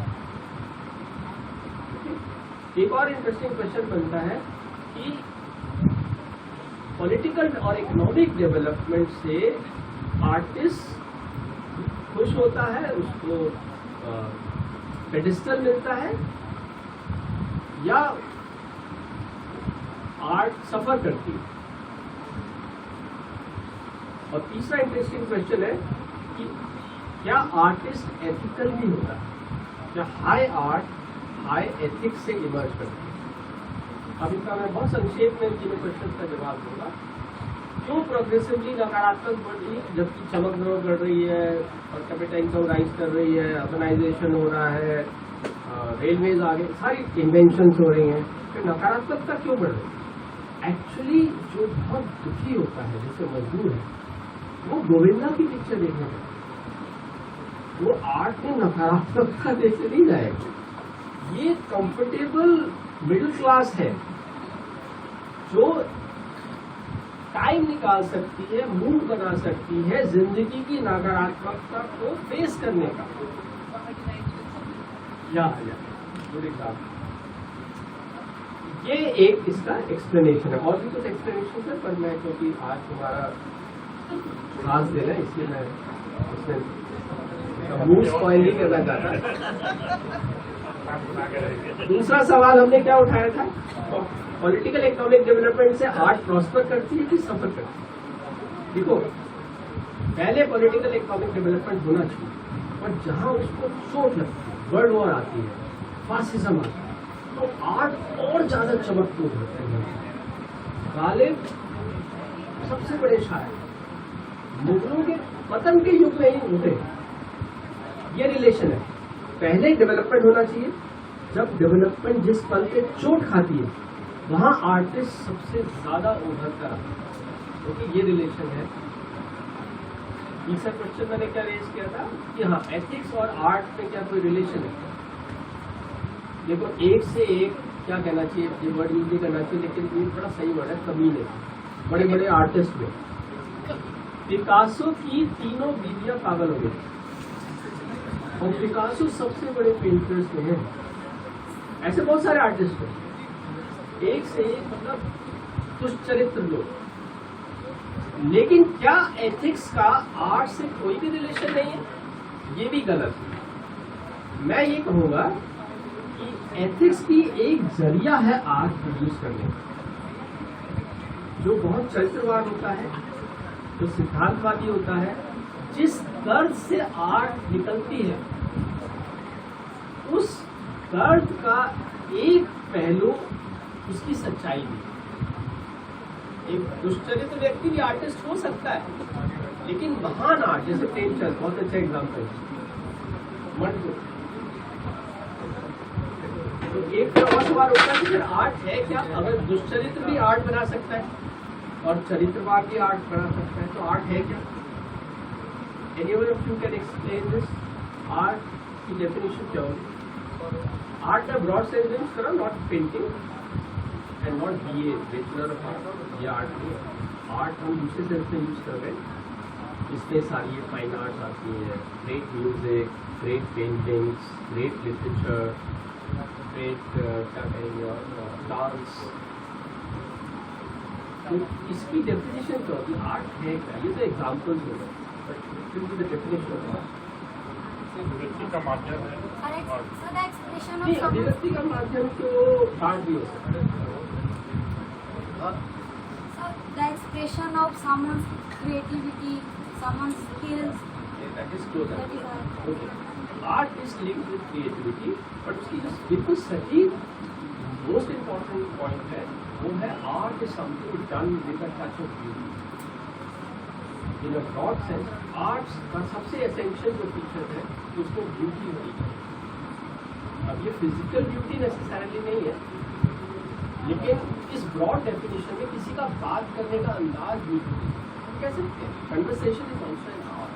एक और इंटरेस्टिंग क्वेश्चन बनता है कि पॉलिटिकल और इकोनॉमिक डेवलपमेंट से आर्टिस्ट खुश होता है, उसको पेडिस्टल मिलता है, या आर्ट सफर करती है। और तीसरा इंटरेस्टिंग क्वेश्चन है कि क्या आर्टिस्ट एथिकल भी होता है? क्या हाई आर्ट हाई एथिक्स से इमर्ज करती है? अब इसका मैं बहुत संक्षेप में तीनों क्वेश्चन का जवाब दूंगा। क्यों प्रोग्रेसिवली नकारात्मक बढ़ रही है जबकि चमक दौड़ बढ़ रही है, और कैपिटल इनकम राइज कर रही है, अर्बनाइजेशन हो रहा है, रेलवेज आगे, सारी इन्वेंशंस हो रही हैं, फिर नकारात्मकता क्यों बढ़ रही है? एक्चुअली जो बहुत दुखी होता है, जैसे मजदूर है, वो गोविंदा की पिक्चर देखने जाता है, वो आर्ट में नकारात्मकता देखने नहीं जाएगा। ये कंफर्टेबल मिडिल क्लास है जो टाइम निकाल सकती है, मूड बना सकती है जिंदगी की नकारात्मकता को फेस करने का। Good example. ये एक इसका एक्सप्लेनेशन है, और भी कुछ एक्सप्लेनेशन है, पर मैं क्योंकि आज तुम्हारा खास दिन है इसलिए मैं इसमें मूड स्पॉइल नहीं करना चाहता। दूसरा सवाल हमने क्या उठाया था? पॉलिटिकल इकोनॉमिक डेवलपमेंट से आर्ट प्रॉस्पर करती है कि सफर करती है? देखो, पहले पॉलिटिकल इकोनॉमिक डेवलपमेंट होना चाहिए, और जहां उसको चोट लगती है, वर्ल्ड वॉर आती है, फासिज्म आता है, तो आर्ट और ज्यादा चमकदूर होते हैं। गालिब सबसे बड़े शायर मुगलों के पतन के युग में ही होते हैं। ये रिलेशन है। पहले डेवलपमेंट होना चाहिए, जब डेवलपमेंट जिस पल पे चोट खाती है वहां आर्टिस्ट सबसे ज्यादा उभर कर आता है, क्योंकि ये रिलेशन है। तीसरा क्वेश्चन मैंने क्या रेज किया था कि हाँ, एथिक्स और आर्ट में क्या कोई रिलेशन है? देखो, एक से एक क्या कहना चाहिए, ये वर्ड यूज नहीं करना चाहिए, लेकिन ये बड़ा सही वर्ड है, कमीने। बड़े बड़े आर्टिस्ट में पिकासो की तीनों बीवियां पागल हो गई, और पिकासो सबसे बड़े पेंटर्स में हैं। ऐसे बहुत सारे आर्टिस्ट हैं, एक से एक, मतलब दुष्चरित्र लोग। लेकिन क्या एथिक्स का आर्ट से कोई भी रिलेशन नहीं है? ये भी गलत है। मैं ये कहूंगा कि एथिक्स की एक जरिया है आर्ट प्रोड्यूस करने का, जो बहुत चरित्रवाद होता है, जो सिद्धांतवादी होता है। जिस दर्द से आर्ट निकलती है, उस दर्द का एक पहलू उसकी सच्चाई भी। एक दुष्चरित्र व्यक्ति भी आर्टिस्ट हो सकता है, लेकिन महान आर्ट, जैसे प्रेमचंद बहुत अच्छा एग्जाम्पल है, मंटो। तो एक और सवाल होता है कि फिर आर्ट है क्या? अगर दुष्चरित्र भी आर्ट बना सकता है और चरित्रवाद भी आर्ट बना सकता है, तो आर्ट है क्या? Anyone of you can explain this? Art की डेफिनेशन क्या होगी? आर्ट का ब्रॉड सेंस यूज करो, not painting and not be A bachelor of art. ये आर्ट नहीं, आर्ट हम दूसरे सेंस में यूज कर रहे हैं। इसमें सारी ये फाइन आर्ट्स आती हैं, great music, great paintings, great literature, great क्या कहेंगे, और डांस। तो इसकी डेफिनेशन क्या होती है? आर्ट है क्या? ये तो एग्जाम्पल्स हो गए, but the definition of art अभिव्यक्ति का माध्यम है। नहीं, अभिव्यक्ति का माध्यम तो आर्ट भी हो सकता है। The expression of someone's creativity, someone's skills. That is closer. That is art. Okay. Art is linked with creativity, but उसकी जो बिल्कुल सटीक most important point है, वो है art is something done with a touch of beauty. In a broad sense arts का सबसे essential जो फीचर है उसमें ब्यूटी होनी चाहिए। अब ये फिजिकल ब्यूटी नेसेसरली नहीं है, लेकिन इस ब्रॉड डेफिनेशन में किसी का बात करने का अंदाज ब्यूटी हम कह सकते हैं। Conversation is also an art.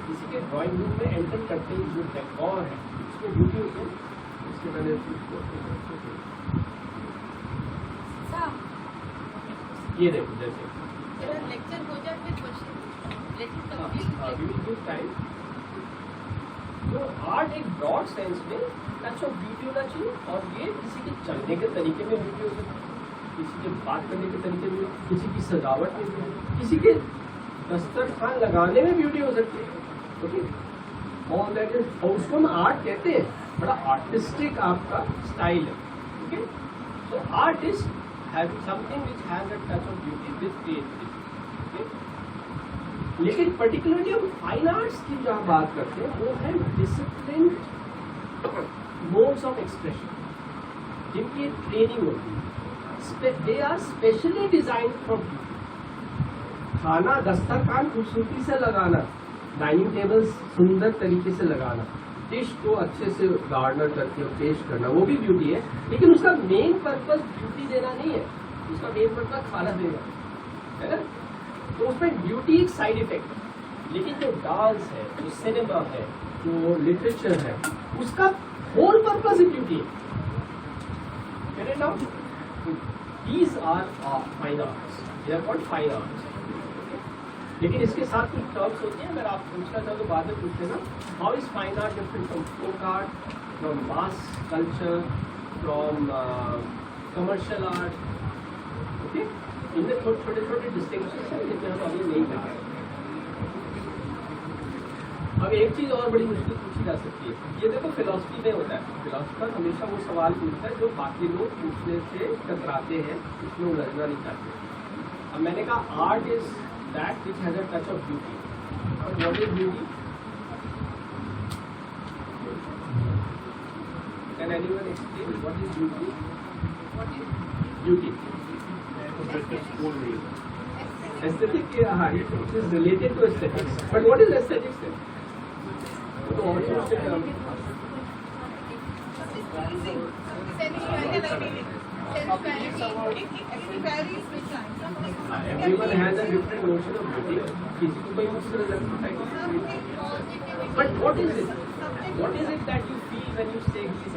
किसी के ड्राइंग रूम में एंटर करते ही जो डेकोर है उसमें ब्यूटी होती है। उसके पहले ये देखो जैसे लेक्चर हो जाए फिर क्वेश्चन लेकिन टाइम। तो आर्ट एक ब्रॉड सेंस में टच ऑफ ब्यूटी होना चाहिए, और ये किसी के चलने के तरीके में ब्यूटी हो सकती है, किसी के बात करने के तरीके में, किसी की सजावट में, किसी के दस्तरखान लगाने में ब्यूटी हो सकती है। ओके, ऑल दैट इज, और उसको हम आर्ट कहते हैं। बड़ा आर्टिस्टिक आपका स्टाइल है। Okay, so artist have something which has a touch of beauty with creativity. लेकिन पर्टिकुलरली हम फाइन आर्ट्स की जहाँ बात करते हैं वो है डिसिप्लिन मोड्स ऑफ एक्सप्रेशन, जिनकी ट्रेनिंग होती है। They are specially design for beauty. खाना दस्तरखान खूबसूरती से लगाना, डाइनिंग टेबल सुंदर तरीके से लगाना, डिश को अच्छे से गार्डनर करके पेश करना, वो भी ब्यूटी है। लेकिन उसका मेन पर्पस ब्यूटी देना नहीं है, उसका मेन पर्पस खाना देना है ना। तो उसमें ब्यूटी एक साइड इफेक्ट है। लेकिन जो डांस है, जो सिनेमा है, जो लिटरेचर है, उसका होल पर्पस है beauty. These are fine arts, they are called fine arts. लेकिन इसके साथ कुछ टर्म्स होती हैं, अगर आप पूछना चाहो तो बाद में पूछ लेना। How is fine art different from folk art, from mass culture, from commercial art? Okay, इनमें छोटे छोटे डिस्टिंक्शंस हैं जिनमें हम अभी नहीं कर रहे। अब एक चीज और बड़ी मुश्किल पूछी जा सकती है, ये देखो फिलॉसफी में होता है। फिलॉसफर हमेशा वो सवाल पूछता है जो बाकी लोग पूछने से कतराते हैं, उसमें उलझना नहीं चाहते। अब मैंने कहा art is that which has a touch of beauty. And what is beauty? Can anyone explain what is beauty? what is Beauty. Aesthetic, it is related to aesthetics. But what is aesthetics then? तो और सोचते हैं हम। Everyone has a different notion of beauty. किसी को कोई मुश्किल लगता है। But what is it? What is it that you feel when you say this?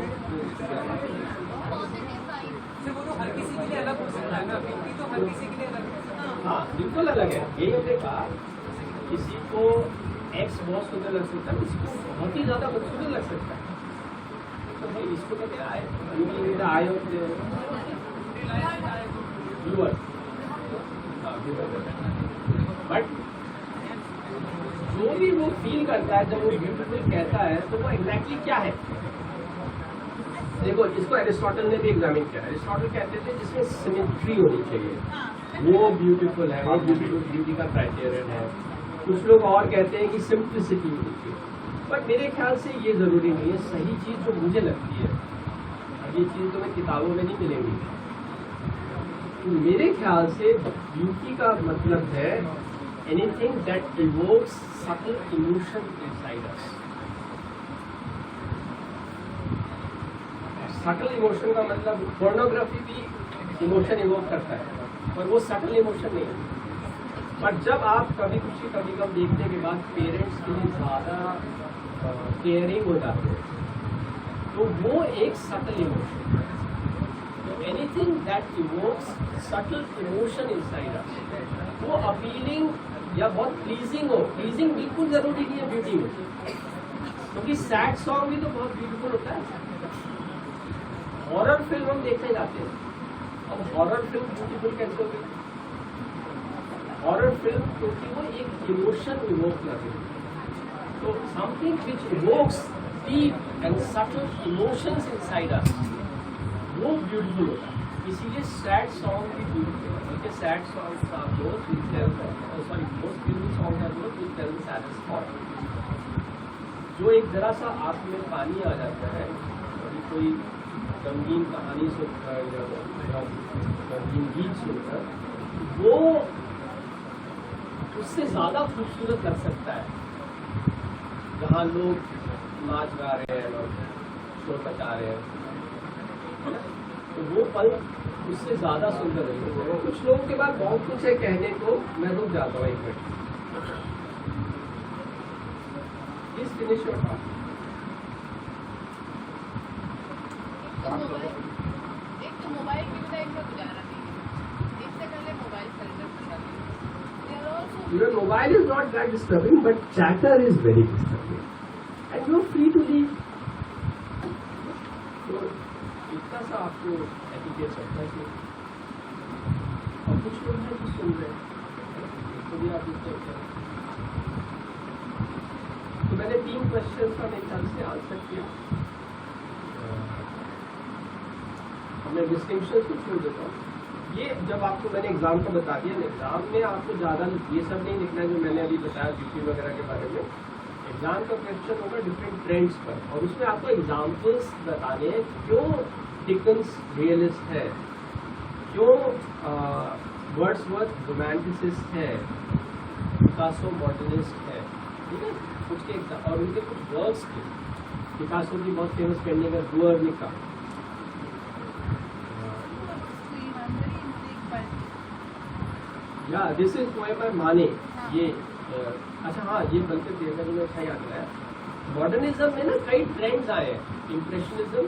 वो तो हर किसी के लिए अलग हो सकता है ना, ब्यूटी तो हर किसी के लिए अलग है। हाँ, बिल्कुल अलग है। यही हमने कहा, किसी को एक्स बहुत सुंदर लग सकता है, किसी को बहुत ही ज्यादा बदसूरत लग सकता है। तो भाई इसको कहते हैं आई ऑफ व्यूअर। बट जो भी वो फील करता है जब वो ब्यूटीफुल कहता है, तो वो एग्जैक्टली क्या है? देखो, इसको एरिस्टोटल ने भी एग्जामिन किया। एरिस्टोटल कहते थे जिसमें सिमेट्री होनी चाहिए वो ब्यूटीफुल है, वो ब्यूटी का क्राइटेरियन है। कुछ लोग और कहते हैं कि सिंप्लिसिटी होनी चाहिए। बट मेरे ख्याल से ये जरूरी नहीं है। सही चीज जो मुझे लगती है, अब ये चीज तो मैं किताबों में नहीं मिलेंगी, तो मेरे ख्याल से ब्यूटी का मतलब है anything that evokes subtle emotion inside us. Subtle emotion का मतलब पोर्नोग्राफी भी इमोशन इवोक करता है, पर वो सटल इमोशन नहीं है। पर जब आप कभी खुशी कभी गम देखने के बाद पेरेंट्स के लिए ज़्यादा केयरिंग हो जाते हैं, तो वो एक सटल इमोशन है। तो anything that evokes subtle emotion inside us, वो अपीलिंग या बहुत प्लीजिंग हो। प्लीजिंग बिल्कुल जरूरी नहीं है ब्यूटी में, क्योंकि सैड सॉन्ग भी तो बहुत ब्यूटीफुल होता है। हॉरर फिल्म हम देखने जाते हैं, अब हॉरर फिल्म ब्यूटीफुल कैसे होगी? हॉरर फिल्म क्योंकि वो एक इमोशन इवोक कर रही है। तो something which evokes deep and subtle emotions inside us, वो ब्यूटीफुल होता है। इसीलिए सैड सॉन्ग भी ब्यूटीफुल है, क्योंकि sad songs are those which tell, sorry, most beautiful songs are those which tell the saddest thought. जो एक जरा सा आंख में पानी आ जाता है, कोई गमगीन कहानी सुनकर या गमगीन गीत सुनकर, वो सबसे ज्यादा खूबसूरत लग सकता है, जहाँ लोग नाच गा रहे हैं और शोर मचा रहे हैं, तो वो पल उससे ज्यादा सुंदर है। कुछ लोगों के बाद बहुत कुछ है कहने को, मैं रुक जाता हूँ एक minute. Please finish your talk. एक तो मोबाइल की बिना इनका गुजारा नहीं है। इससे पहले मोबाइल खरीदना पड़ता है। Your mobile is not that disturbing, but chatter is very disturbing, and you are free to leave. तो इतना सा आपको एटिकेट सकता है कि और कुछ लोग हैं जो सुन रहे हैं, तो भी आप डिस्टर्ब करें। तो मैंने 3 क्वेश्चन का मेरे ख्याल से आंसर किया। मैं डिस्टिंक्शन को छोड़ देता हूँ। ये जब आपको मैंने एग्जाम का बता दिया, एग्जाम में आपको ज़्यादा ये सब नहीं लिखना है जो मैंने अभी बताया ड्यूटी वगैरह के बारे में। एग्जाम का क्वेश्चन होगा डिफरेंट ट्रेंड्स पर, और उसमें आपको एग्जाम्पल्स बताने हैं क्यों डिकन्स रियलिस्ट है, क्यों वर्ड्सवर्थ रोमांटिसिस्ट है, पिकासो मॉडर्निस्ट है, ठीक है। कुछ के और उनके कुछ वर्क्स थे। पिकासो की बहुत फेमस पेंटिंग है गुअर्निका। या दिस इज पोएम बाय माने। ये अच्छा हाँ, ये बल्कि देखा जो अच्छा याद आया, मॉडर्निज्म में ना कई ट्रेंड्स आए हैं। इम्प्रेशनिज्म,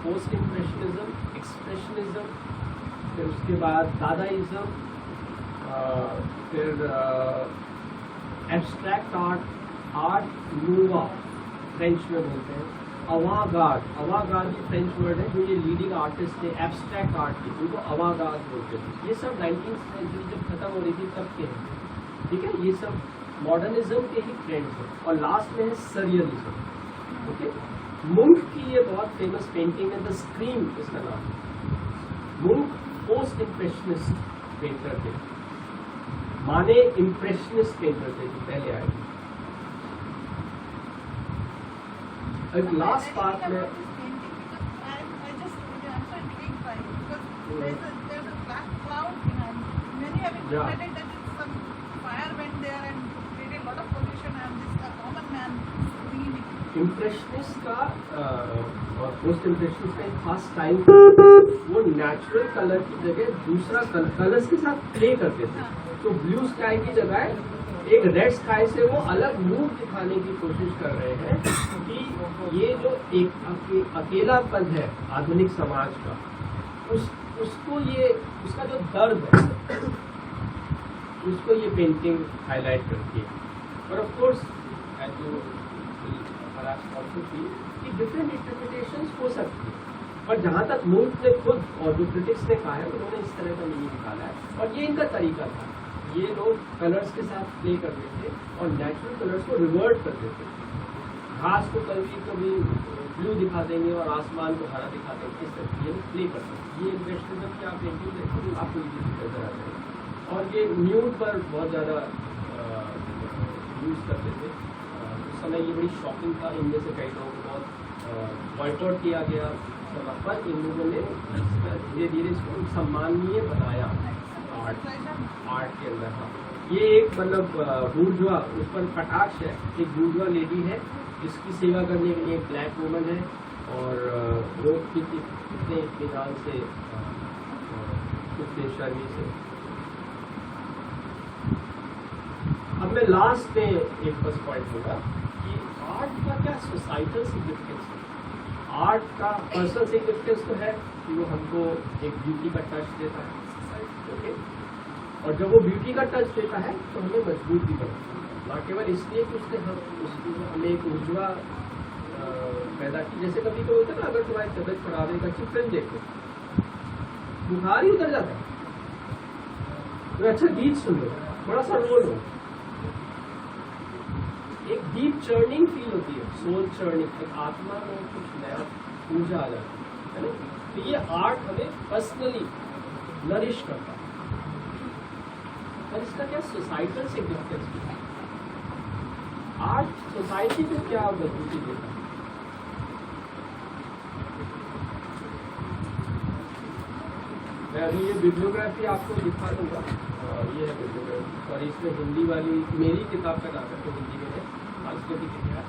पोस्ट इम्प्रेशनिज्म, एक्सप्रेशनिज्म, फिर उसके बाद दादाइज्म, फिर एब्स्ट्रैक्ट आर्ट, आर्ट नूवा फ्रेंच में बोलते हैं, अवागार्ड, अवागार्ड भी फ्रेंच वर्ड है। जो ये लीडिंग आर्टिस्ट थे एब्स्ट्रैक्ट आर्ट की, उनको अवागार्ड बोलते थे। ये सब 19th सेंचुरी जब खत्म हो रही थी तब के हैं, ठीक है। ये सब मॉडर्निज्म के ही ट्रेंड्स हैं। और लास्ट में है सरियलिज्म, ओके। मुंक की ये बहुत फेमस पेंटिंग है, द स्क्रीम इसका नाम है। मुंक पोस्ट इम्प्रेशनिस्ट पेंटर थे, माने इम्प्रेशनिस्ट पेंटर थे जो पहले आए। एक लास्ट पार्ट में इम्प्रेशनिस्ट का और पोस्ट इम्प्रेशनिस्ट का एक खास स्टाइल, वो नेचुरल कलर की जगह दूसरा कलर्स के साथ प्ले करते थे। तो ब्लू स्काई की जगह एक रेड स्काई से वो अलग मूड दिखाने की कोशिश कर रहे हैं कि ये जो एक अकेलापन है आधुनिक समाज का, उसको ये उसका जो दर्द है उसको ये पेंटिंग हाईलाइट करती है। और ऑफ कोर्स कि डिफरेंट इंटरप्रिटेशंस हो सकती है, पर जहाँ तक मुल्क ने खुद और जो क्रिटिक्स ने कहा है उन्होंने इस तरह का मीनिंग निकाला है। और ये इनका तरीका था, ये लोग कलर्स के साथ प्ले करते थे और नेचुरल कलर्स को रिवर्ट करते थे। घास को कभी ब्लू दिखा देंगे और आसमान को हरा दिखा देंगे, इस तरह ये प्ले करते हैं। ये इम्प्रेशनिज्म की आप पेंटिंग देखोगे आपको ये नजर आ जाएगा। और ये न्यूड पर बहुत ज़्यादा यूज़ करते थे उस समय। ये बड़ी शॉकिंग था, इनमें से कई लोगों को बहुत बॉयकॉट किया गया, पर इन लोगों ने धीरे धीरे इसको सम्माननीय बनाया आर्ट के अंदर। हाँ, ये एक मतलब बूर्जवा, उस पर कटाक्ष है। एक बूर्जवा लेडी है जिसकी सेवा करने के लिए एक ब्लैक वुमन है, और वो कितने इत्मीनान से, कितने शर्मी से। अब मैं लास्ट में एक बस पॉइंट होगा कि आर्ट का क्या सोसाइटल सिग्निफिकेंस है। आर्ट का पर्सनल सिग्निफिकेंस तो है कि वो हमको एक ब्यूटी का टच देता है, ओके। और जब वो ब्यूटी का टच देता है तो हमें मजबूत भी बनता है, ना केवल इसलिए कि उसकी हमें एक ऊर्जा पैदा की। जैसे कभी तो होता है ना, अगर तुम्हारी तबियत खराब है, अच्छी फिल्म देखो, बुखार ही उतर जाता है। तो अच्छा गीत सुन लो, थोड़ा सा रोल हो, एक डीप चर्निंग फील होती है, सोल चर्निंग, एक आत्मा में कुछ नया ऊर्जा आ जाती है ना। तो ये आर्ट हमें पर्सनली नरिश करता है। और इसका क्या सोसाइटल सिग्निफिकेंस भी है। आर्ट सोसाइटी को क्या मजबूती देता है। मैं अभी ये बिब्लियोग्राफी आपको दिखा दूंगा, ये है बिब्लियोग्राफी। और इसमें हिंदी वाली मेरी किताब का नाम है, तो हिंदी में है सांस्कृतिक इतिहास,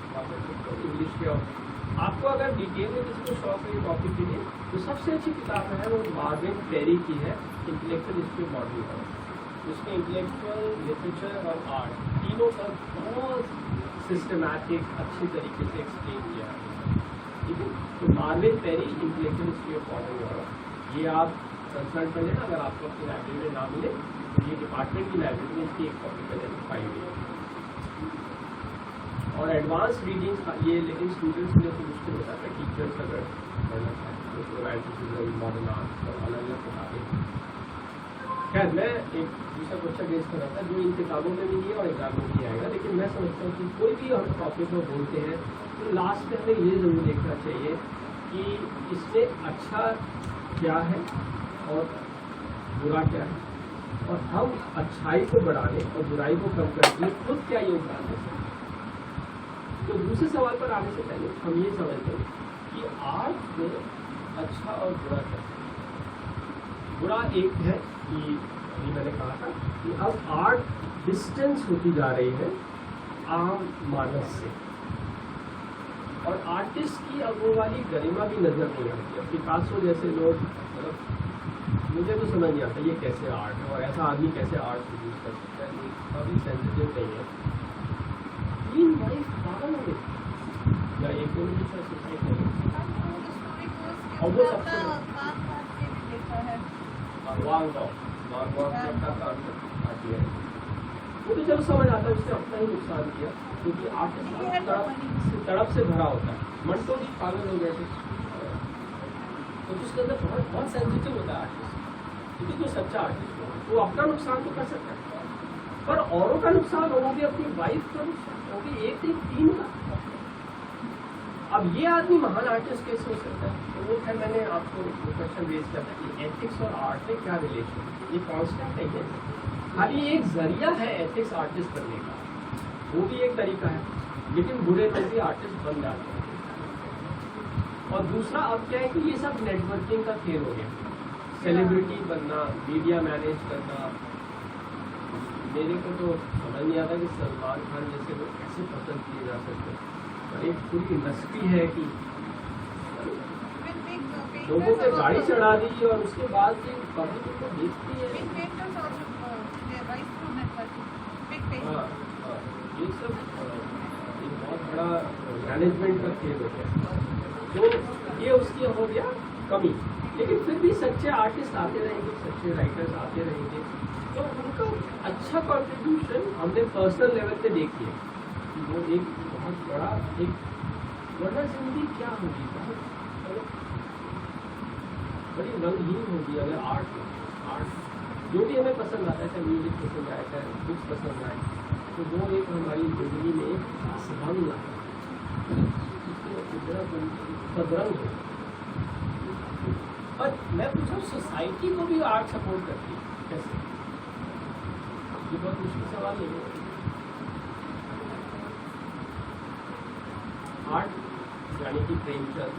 इंग्लिश के। और आपको अगर डिटेल में किसी को शौक है टॉपिक के लिए, तो सबसे अच्छी किताब है वो मार्विन पेरी की है, intellectual history of modern Europe. उसमें इंटेलेक्चुअल, लिटरेचर और आर्ट तीनों का बहुत सिस्टमैटिक अच्छी तरीके से एक्सप्लेन किया है, ठीक है। तो Marvin Perry intellectual history of modern Europe, ये आप कंसल्ट कर लेना। अगर आपको अपनी लाइब्रेरी में ना मिले तो ये डिपार्टमेंट की लाइब्रेरी में इसकी एक कॉपी पहले फाइल हुई है। और एडवांस रीडिंग ये लेकिन स्टूडेंट्स के लिए तो मुश्किल होता है, टीचर्स अगर पढ़ना चाहें तो रोमांटिसिज्म, मॉडर्न आर्ट और अलग अलग किताबें। खैर, मैं एक दूसरा क्वेश्चन रेज कर रहा था जो इन किताबों में भी नहीं है और एग्जाम में नहीं आएगा, लेकिन मैं समझता हूँ कि कोई भी हम टॉपिक में बोलते हैं तो लास्ट में हमें ये जरूर देखना चाहिए कि इसमें अच्छा क्या है और बुरा क्या है, और हम अच्छाई को बढ़ाने और बुराई को कम करने में खुद क्या योगदान दे सकते हैं। तो दूसरे सवाल पर आने से पहले हम ये समझते हैं कि आर्ट में अच्छा और बुरा क्या है। बुरा एक है कि अभी मैंने कहा था कि अब आर्ट डिस्टेंस होती जा रही है आम मानस से, और आर्टिस्ट की अब वो वाली गरिमा भी नजर नहीं आती। अब पिकासो जैसे लोग, मतलब मुझे तो समझ नहीं आता ये कैसे आर्ट है और ऐसा आदमी कैसे आर्ट प्रोड्यूस कर सकता है, कभी सेंसिटिव नहीं है। 3 वाइफ पागल हो गई या एक और सुसाइड हो गई, और वो सबसे भगवान का आती है। वो तो चलो समझ आता है उसने अपना ही नुकसान किया, क्योंकि आर्टिस्ट तड़प से भरा होता है। मंटो जी पागल हो गए थे, तो उसके अंदर बहुत सेंसिटिव होता है आर्टिस्ट, क्योंकि जो सच्चा आर्टिस्ट हो वो अपना नुकसान तो कर सकता है, पर औरों का नुकसान हो, वो भी अपनी वाइफ का नुकसान, वो भी एक 3 का। अब ये आदमी महान आर्टिस्ट कैसे हो सकता है? तो वो खैर मैंने आपको क्वेश्चन रेज किया था कि एथिक्स और आर्ट में क्या रिलेशन है। ये कॉन्स्टेंट नहीं है, खाली एक जरिया है एथिक्स आर्टिस्ट बनने का, वो भी एक तरीका है, लेकिन बुरे लोग भी आर्टिस्ट बन जाते हैं। और दूसरा अब क्या है कि ये सब नेटवर्किंग का खेल हो गया, सेलिब्रिटी बनना, मीडिया मैनेज करना। मेरे को तो समझ नहीं आता कि सलमान खान जैसे लोग कैसे पसंद किए जा सकते हैं, और एक पूरी इंडस्ट्री है कि लोगों पे गाड़ी चढ़ा दी और उसके बाद भी पब्लिक उनको देखती है। हाँ, ये सब एक बहुत बड़ा मैनेजमेंट का खेल हो गया, तो ये उसकी हो गया कमी। लेकिन फिर भी सच्चे आर्टिस्ट आते रहेंगे, सच्चे राइटर्स आते रहेंगे, तो उनका अच्छा कंट्रीब्यूशन हमने पर्सनल लेवल पे देखी है कि वो एक बहुत बड़ा एक, वरना जिंदगी क्या होगी, बहुत बड़ी रंगहीन होगी अगर आर्ट जो भी हमें पसंद आता है, चाहे म्यूजिक पसंद आए, चाहे बुक्स पसंद आए, तो वो एक हमारी जिंदगी में एक खास रंग लाए, सदरंग हो। और मैं पूछा सोसाइटी को भी आर्ट सपोर्ट करती है कैसे? ये बहुत मुश्किल सवाल नहीं है। आर्ट यानी कि प्रेमचंद,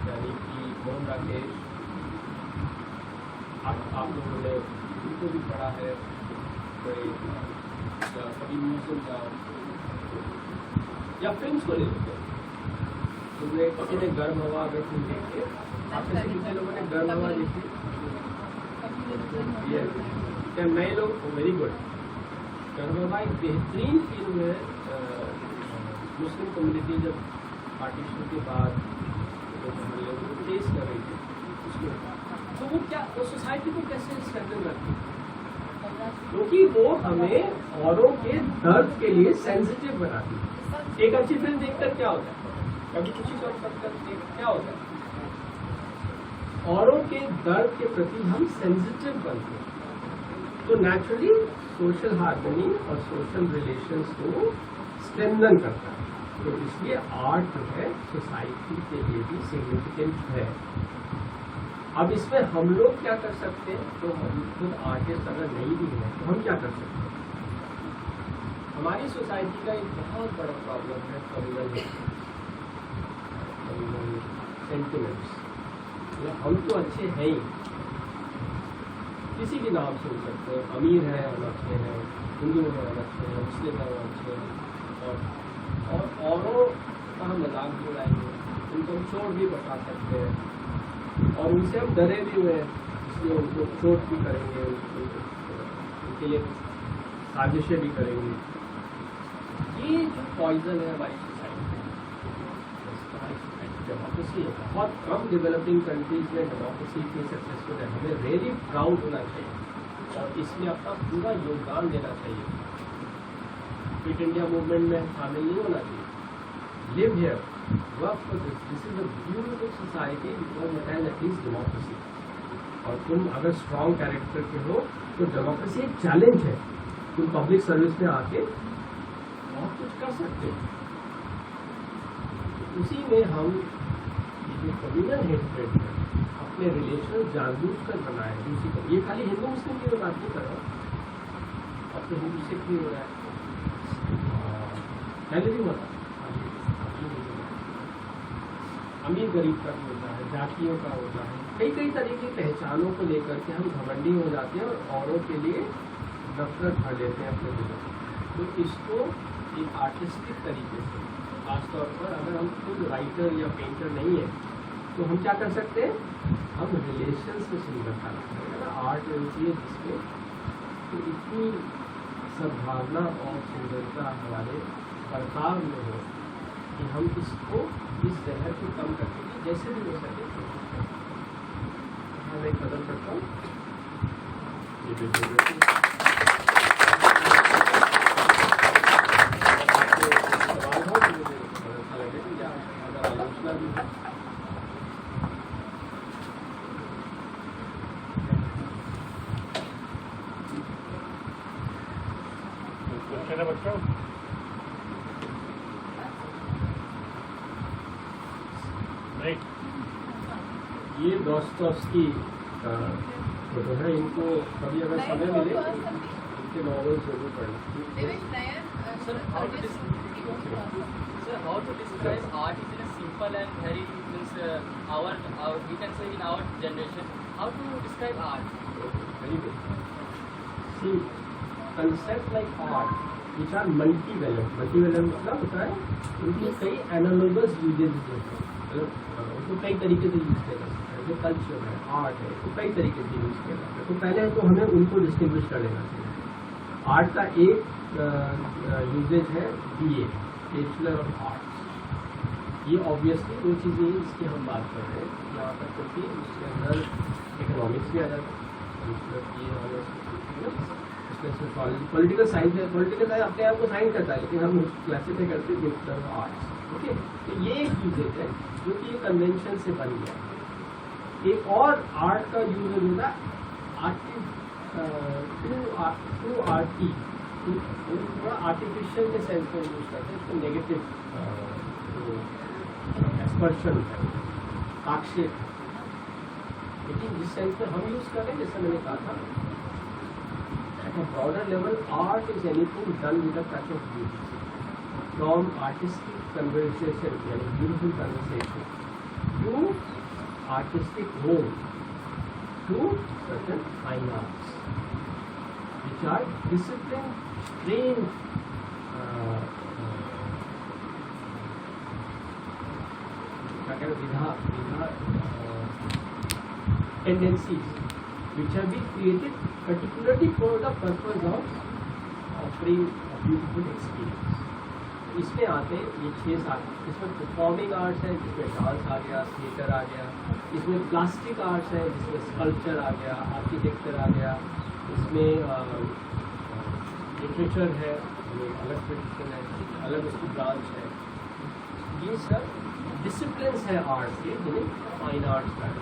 यानी कि मोहन राकेश, आप लोगों ने उनको भी पढ़ा है, कभी म्यूजियम जाओ या फिल्म को ले लेते, तुमने किसी ने गर्म हवा अगर फिल्म देखी, आपसे कितने लोगों ने गर्म हवा देखी? क्या नए लोग? Very good. गर्म हवा एक बेहतरीन फिल्म है, मुस्लिम कम्युनिटी जब पार्टीशन के बाद फेस कर रही थी उसमें, तो वो क्या, वो सोसाइटी को कैसे स्ट्रेंथन करती है? क्योंकि वो हमें औरों के दर्द के लिए सेंसिटिव बनाती है। एक अच्छी फिल्म देखकर क्या होता है, कभी किसी को क्या होता है, औरों के दर्द के प्रति हम सेंसिटिव बनते हैं, तो नेचुरली सोशल हार्मनी और सोशल रिलेशंस को स्ट्रेंथन करता है। तो इसलिए आर्ट जो है सोसाइटी के लिए भी सिग्निफिकेंट है। अब इसमें हम लोग क्या कर सकते हैं? तो हम खुद आर्टिस्ट अगर नहीं भी हैं तो हम क्या कर सकते हैं? हमारी सोसाइटी का एक बहुत बड़ा प्रॉब्लम है कम्युनल सेंटिमेंट्स। हम तो अच्छे हैं ही, किसी भी नाम सुन सकते हैं, अमीर है हम अच्छे हैं, हिंदू है हम अच्छे हैं, मुस्लिम है हम अच्छे हैं, और औरों का हम मजाक भी उड़ाएंगे, उनको हम चोट भी बता सकते हैं, और उनसे हम डरे भी हुए हैं, इसलिए उनको चोट भी करेंगे, उनके लिए साजिशें भी करेंगे। ये जो पॉइजन है हमारी सोसाइटी में, डेमोक्रेसी है, बहुत कम डेवलपिंग कंट्रीज में डेमोक्रेसी इतनी सक्सेसफुल है, हमें रियली प्राउड होना चाहिए और इसमें अपना पूरा योगदान देना चाहिए। क्विट इंडिया मूवमेंट में शामिल नहीं होना चाहिए। Live here, work for this is a beautiful society because it has at least democracy. और तुम अगर स्ट्रॉन्ग कैरेक्टर के हो तो डेमोक्रेसी एक चैलेंज है, तुम पब्लिक सर्विस में आके बहुत कुछ कर सकते हो। उसी में हम ये जो कम्युनल हेट्रेड है, अपने रिलेशन जानबूझकर बनाए दूसरी को। ये खाली हिंदू मुस्लिम की तो बात नहीं कर रहा, अब तो हिंदू सिख भी हो रहा है, पहले भी होता, अमीर गरीब का भी होता है, जातियों का होता है, कई कई तरह की पहचानों को लेकर के हम घमंडी हो जाते हैं और औरों के लिए नफरत भर लेते हैं अपने दिलों में। तो इसको एक आर्टिस्टिक तरीके से, खासतौर पर अगर हम खुद राइटर या पेंटर नहीं है तो हम क्या कर सकते हैं, हम रिलेशन से सुंदरता रखते हैं। आर्ट ऐसी है जिसमें तो इतनी सद्भावना और सुंदरता हमारे बर्ताव में हो कि हम इसको, इस जहर को कम करने की जैसे भी हो सके कोशिश करें। मैं एक कदम करता हूँ, ये बिल्कुल क्वेश्चन है बच्चों? नहीं, ये दोस्तोवस्की फोटो है, इनको कभी अगर समय मिले इनके नॉवेल्स जरूर पढ़ना। देवेश नयन Sir, how to describe art is in a simple and very means our we can say in our generation. How to describe art? Very good. See, concepts like art, which are multivalent. Multivalent मतलब होता है उनकी कई analogous usage होते हैं, मतलब उसको कई तरीके से यूज किया जा सकता है। जो कल्चर है, आर्ट है, तो कई तरीके से यूज किया जाता है। तो पहले तो हमें उनको डिस्टिंग्विश कर लेना चाहिए। आर्ट का एक यूजेज है BA, बैचलर ऑफ आर्ट्स। ये ऑब्वियसली दो चीज़ें हैं जिसकी हम बात कर रहे हैं यहाँ पर, क्योंकि उसके अंदर इकोनॉमिक्स भी आ जाता है, उसमें पॉलिटिकल साइंस है। पॉलिटिकल साइंस अपने आप को साइंस करता है, लेकिन हम क्लासीफाई करते हैं बैचलर ऑफ आर्ट्स। ओके, तो ये एक यूजेज है जो कि ये कन्वेंशन से बन गया। एक और आर्ट का यूज होता है थ्रू आर्टी, थोड़ा आर्टिफिशियल के सेंस में यूज करते हैं, इसको नेगेटिव एक्सपर्शन है, आक्षेप। लेकिन जिस सेंस में हम यूज कर रहे हैं, जैसे मैंने कहा था, at a broader level art is anything done with a touch of beauty, from artistic conversation यानी beautiful conversation to artistic home to certain fine arts, which are disciplined, trained tendencies, which have been created particularly for the purpose of offering a beautiful experience. इसमें आते ये 6-7, इसमें performing arts है जिसमें dance आ गया, theatre आ गया, इसमें plastic arts है जिसमें स्कल्पचर आ गया, आर्किटेक्चर आ गया, इसमें लिटरेचर है, अलग ट्रेडिशन है, अलग उसकी ब्रांच है। ये सब डिसिप्लिन्स है आर्ट्स के, जिन्हें फाइन आर्ट्स का है।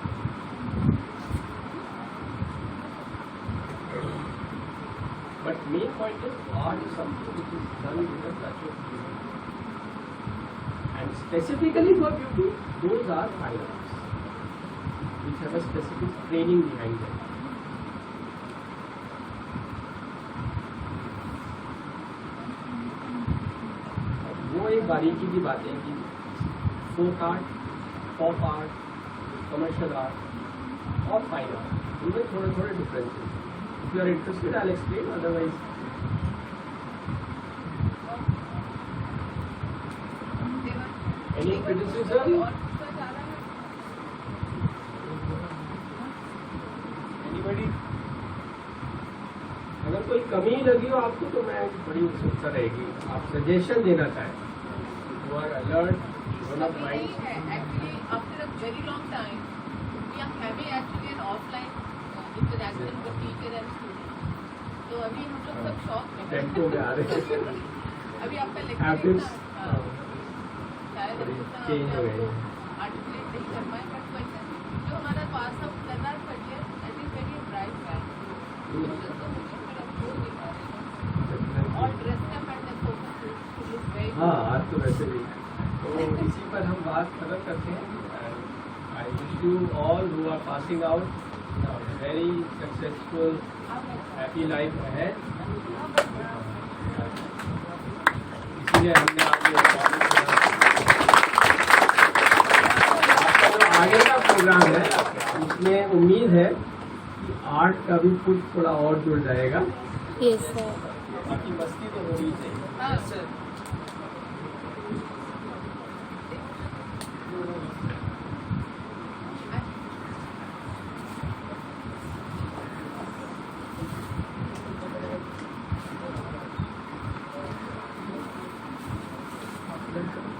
But main point is art is something which is done with a touch of beauty. And specifically for beauty, those are fine arts, which have a specific training behind them. वो एक बारीकी की बात है कि folk art, pop art, commercial art और fine art, इनमें थोड़े थोड़े डिफरेंसेस हैं। If you are interested, I'll explain. Otherwise, any criticism? Anybody? अगर कोई कमी लगी हो आपको तो मैं बड़ी उत्सुकता रहेगी. आप सजेशन देना चाहें. You are alert. You are not नहीं mind. है actually after a very long time we are having actually an offline interaction with teacher and student. तो अभी हम लोग सब शॉक में हैं. टेम्पो में आ रहे हैं. अभी आपका लेक्चर Habits, शायद हम उतना change हो अपने गए. आप को आर्टिकुलेट नहीं कर पाए बट वैसे जो हमारा पास आउट कर रहा है career I think very bright guy तो मुझे मेरा अप्रोच दिखा रहे हैं और dress up and the focus to look very हाँ आज तो वैसे भी. तो इसी पर हम बात खत्म करते हैं. I wish you all who are passing out very successful happy life ahead. इसलिए हमने आपको आपका जो आगे का प्रोग्राम है उसमें उम्मीद है कि आर्ट का भी कुछ थोड़ा और जुड़ जाएगा. Yes sir. बाकी मस्ती तो होनी चाहिए. हाँ Welcome.